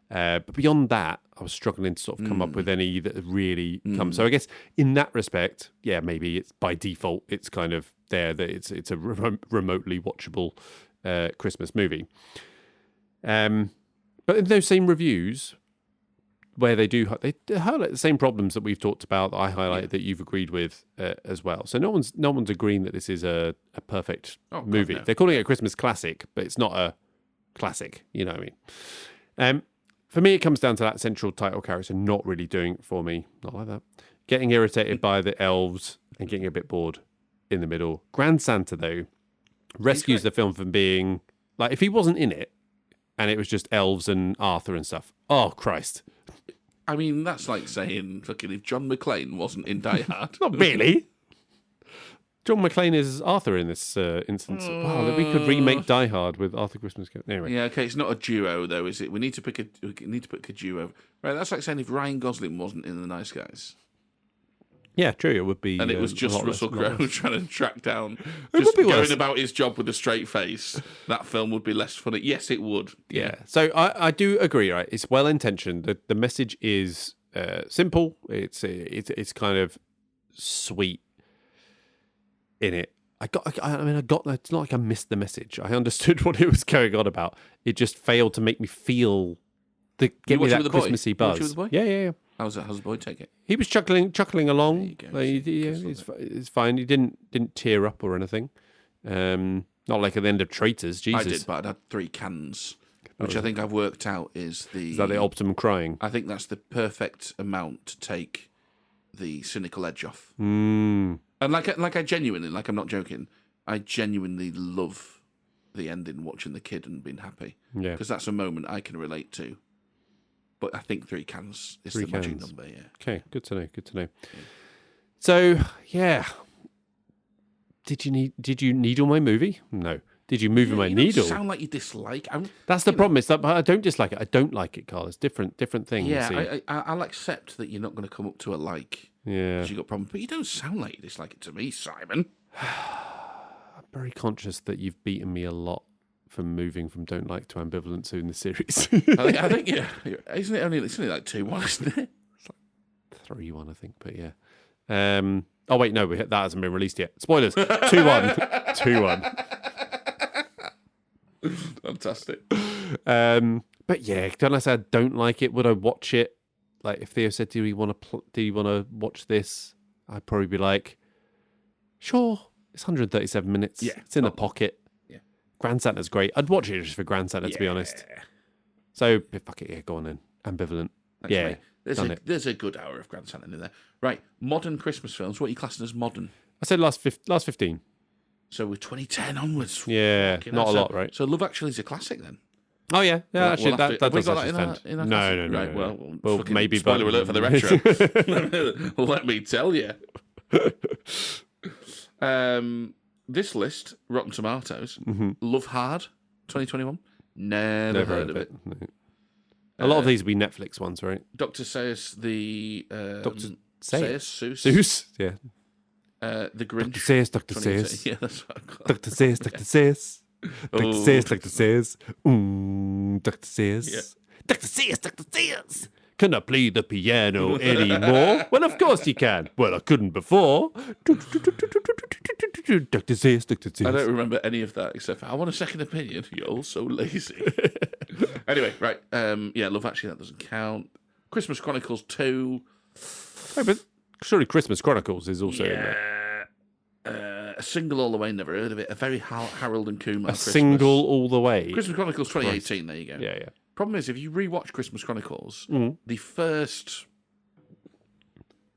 But beyond that, I was struggling to sort of come up with any that really come. So I guess in that respect, yeah, maybe it's by default, it's kind of there that it's a remotely watchable Christmas movie. But in those same reviews, where they highlight the same problems that we've talked about, that I highlighted, that you've agreed with as well. So no one's agreeing that this is a perfect movie. God, no. They're calling it a Christmas classic, but it's not a classic. You know what I For me, it comes down to that central title character not really doing it for me. Not like that. Getting irritated by the elves and getting a bit bored in the middle. Grand Santa, though, rescues the film from being... Like, if he wasn't in it and it was just elves and Arthur and stuff, oh, Christ. I mean, that's like saying, fucking, if John McClane wasn't in Die Hard. Not really. John McClane is Arthur in this instance. Wow, we could remake Die Hard with Arthur Christmas Carol. Anyway. Yeah, okay, it's not a duo though, is it? We need to put a duo. Right, that's like saying if Ryan Gosling wasn't in The Nice Guys. Yeah, true. It would be, and it was just Russell Crowe trying to track down, it just would be going worse. about his job with a straight face. That film would be less funny. Yes, it would. Yeah. So I do agree. Right, it's well intentioned. The message is simple. It's kind of sweet in it. I got. It's not like I missed the message. I understood what it was going on about. It just failed to make me feel get me that Christmassy buzz. You watch it with the boy? Yeah. How's the boy take it? He was chuckling along. There you go. It's fine. He didn't tear up or anything. Not like at the end of Traitors. Jesus, I did, but I'd had 3 cans, which I think I've worked out is that the optimum crying? I think that's the perfect amount to take the cynical edge off. Mm. And I genuinely, I'm not joking, I genuinely love the ending, watching the kid and being happy. Yeah, because that's a moment I can relate to. But I think 3 cans is the magic number, yeah. Okay, good to know. Yeah. So, yeah. Did you needle my movie? No. Did you move my needle? You sound like you dislike. That's the problem. It's that I don't dislike it. I don't like it, Carl. It's different things. Yeah, I'll accept that you're not going to come up to a like. Yeah. Because you've got problems. But you don't sound like you dislike it to me, Simon. I'm very conscious that you've beaten me a lot from moving from don't like to ambivalence in the series. I think yeah. Isn't it only like 2-1, isn't it? It's like 3-1, I think, but yeah. Oh wait, no, that hasn't been released yet. Spoilers. 2-1. 2-1. Fantastic. But yeah, don't I say I don't like it? Would I watch it? Like if Theo said, "Do you want to watch this?" I'd probably be like, "Sure." It's 137 minutes. Yeah, it's in the pocket. Grand Santa's great. I'd watch it just for Grand Santa, to be honest. So, fuck it, yeah, go on then. Ambivalent. Thanks, yeah, there's a good hour of Grand Santa in there. Right, modern Christmas films. What are you classing as modern? I said last 15. So we're 2010 onwards. Yeah, not a lot, right? So Love Actually is a classic then? Oh, yeah. Yeah, actually, that have we does got actually that stand. in our No. Right, well maybe. Spoiler alert for the retro. Let me tell you. This list, Rotten Tomatoes, Love Hard, 2021. Never heard of it. No. A lot of these will be Netflix ones, right? Dr. Seuss, Dr. Seuss, yeah. The Grinch. Dr. Seuss. Yeah, that's what I got. Dr. Seuss. Dr. Seuss. Dr. Seuss. Dr. Seuss. Yeah. Dr. Seuss. Dr. Seuss. Can I play the piano anymore? Well, of course you can. Well, I couldn't before. Dr. Seuss. Dr. Seuss. I don't remember any of that except for I want a second opinion. You're so lazy. Anyway, right. Yeah, Love Actually, that doesn't count. Christmas Chronicles 2. Oh, but surely Christmas Chronicles is also in there. A Single All the Way, never heard of it. A very Harold and Kumar Christmas. Single all the way. Christmas Chronicles 2018, there you go. Yeah. Problem is, if you rewatch Christmas Chronicles, the first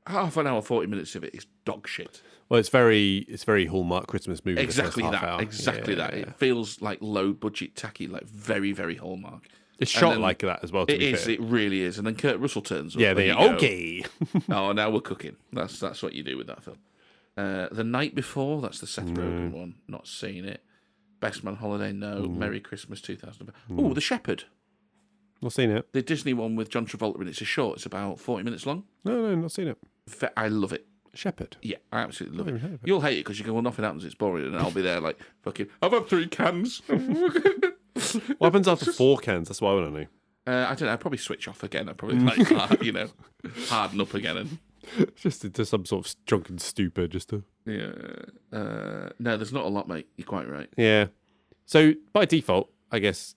half an hour, 40 minutes of it is dog shit. Well, it's very Hallmark Christmas movie. Exactly that. Hour. Exactly that. It feels like low budget, tacky, like very, very Hallmark. It's shot like that as well. It is. It really is. And then Kurt Russell turns up. Yeah, okay. Oh, now we're cooking. That's what you do with that film. The Night Before. That's the Seth Rogen one. Not seen it. Best Man Holiday. No. Merry Christmas 2000. Oh, The Shepherd. Not seen it. The Disney one with John Travolta in it. It's a short. It's about 40 minutes long. No, not seen it. I love it. Shepherd. Yeah, I absolutely love it. You'll hate it because you go, well, nothing happens. It's boring, and I'll be there like fucking. I've had 3 cans. What happens after 4 cans? That's what I want to know. I don't know. I'd probably switch off again. I'd probably harden up again and just into some sort of drunken stupor, just to. Yeah. No, there's not a lot, mate. You're quite right. Yeah. So by default, I guess.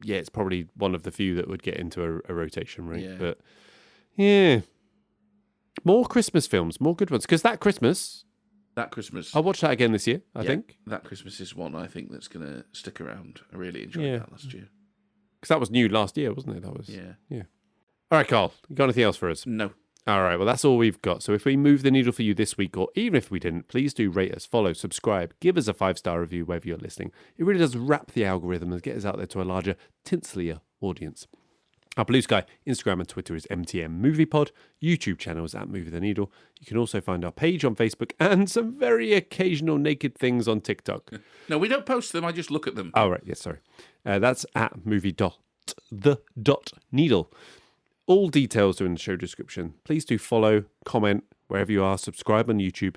Yeah, it's probably one of the few that would get into a rotation, right? Yeah. But yeah, more Christmas films, more good ones. Because that Christmas, I'll watch that again this year. I think that Christmas is one I think that's going to stick around. I really enjoyed that last year. Because that was new last year, wasn't it? That was Yeah. All right, Carl, you got anything else for us? No. All right, well, that's all we've got. So if we move the needle for you this week, or even if we didn't, please do rate us, follow, subscribe, give us a 5-star review wherever you're listening. It really does wrap the algorithm and get us out there to a larger, tinselier audience. Our Blue Sky, Instagram and Twitter is MTM Movie Pod. YouTube channel is at Movie the Needle. You can also find our page on Facebook and some very occasional naked things on TikTok. No, we don't post them. I just look at them. Oh, right. Yes, sorry. That's at movie.the.needle. All details are in the show description. Please do follow, comment, wherever you are, subscribe on YouTube.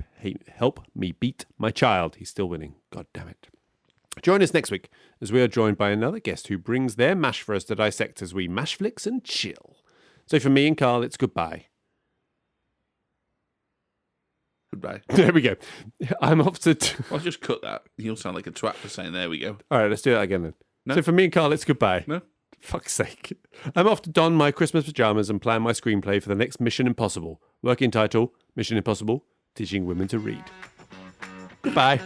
Help me beat my child. He's still winning. God damn it. Join us next week as we are joined by another guest who brings their mash for us to dissect as we mash flicks and chill. So for me and Carl, it's goodbye. Goodbye. There we go. I'm off to... I'll just cut that. You'll sound like a twat for saying there we go. All right, let's do that again then. No. So for me and Carl, it's goodbye. No. Fuck's sake. I'm off to don my Christmas pajamas and plan my screenplay for the next Mission Impossible. Working title, Mission Impossible, Teaching Women to Read. Goodbye.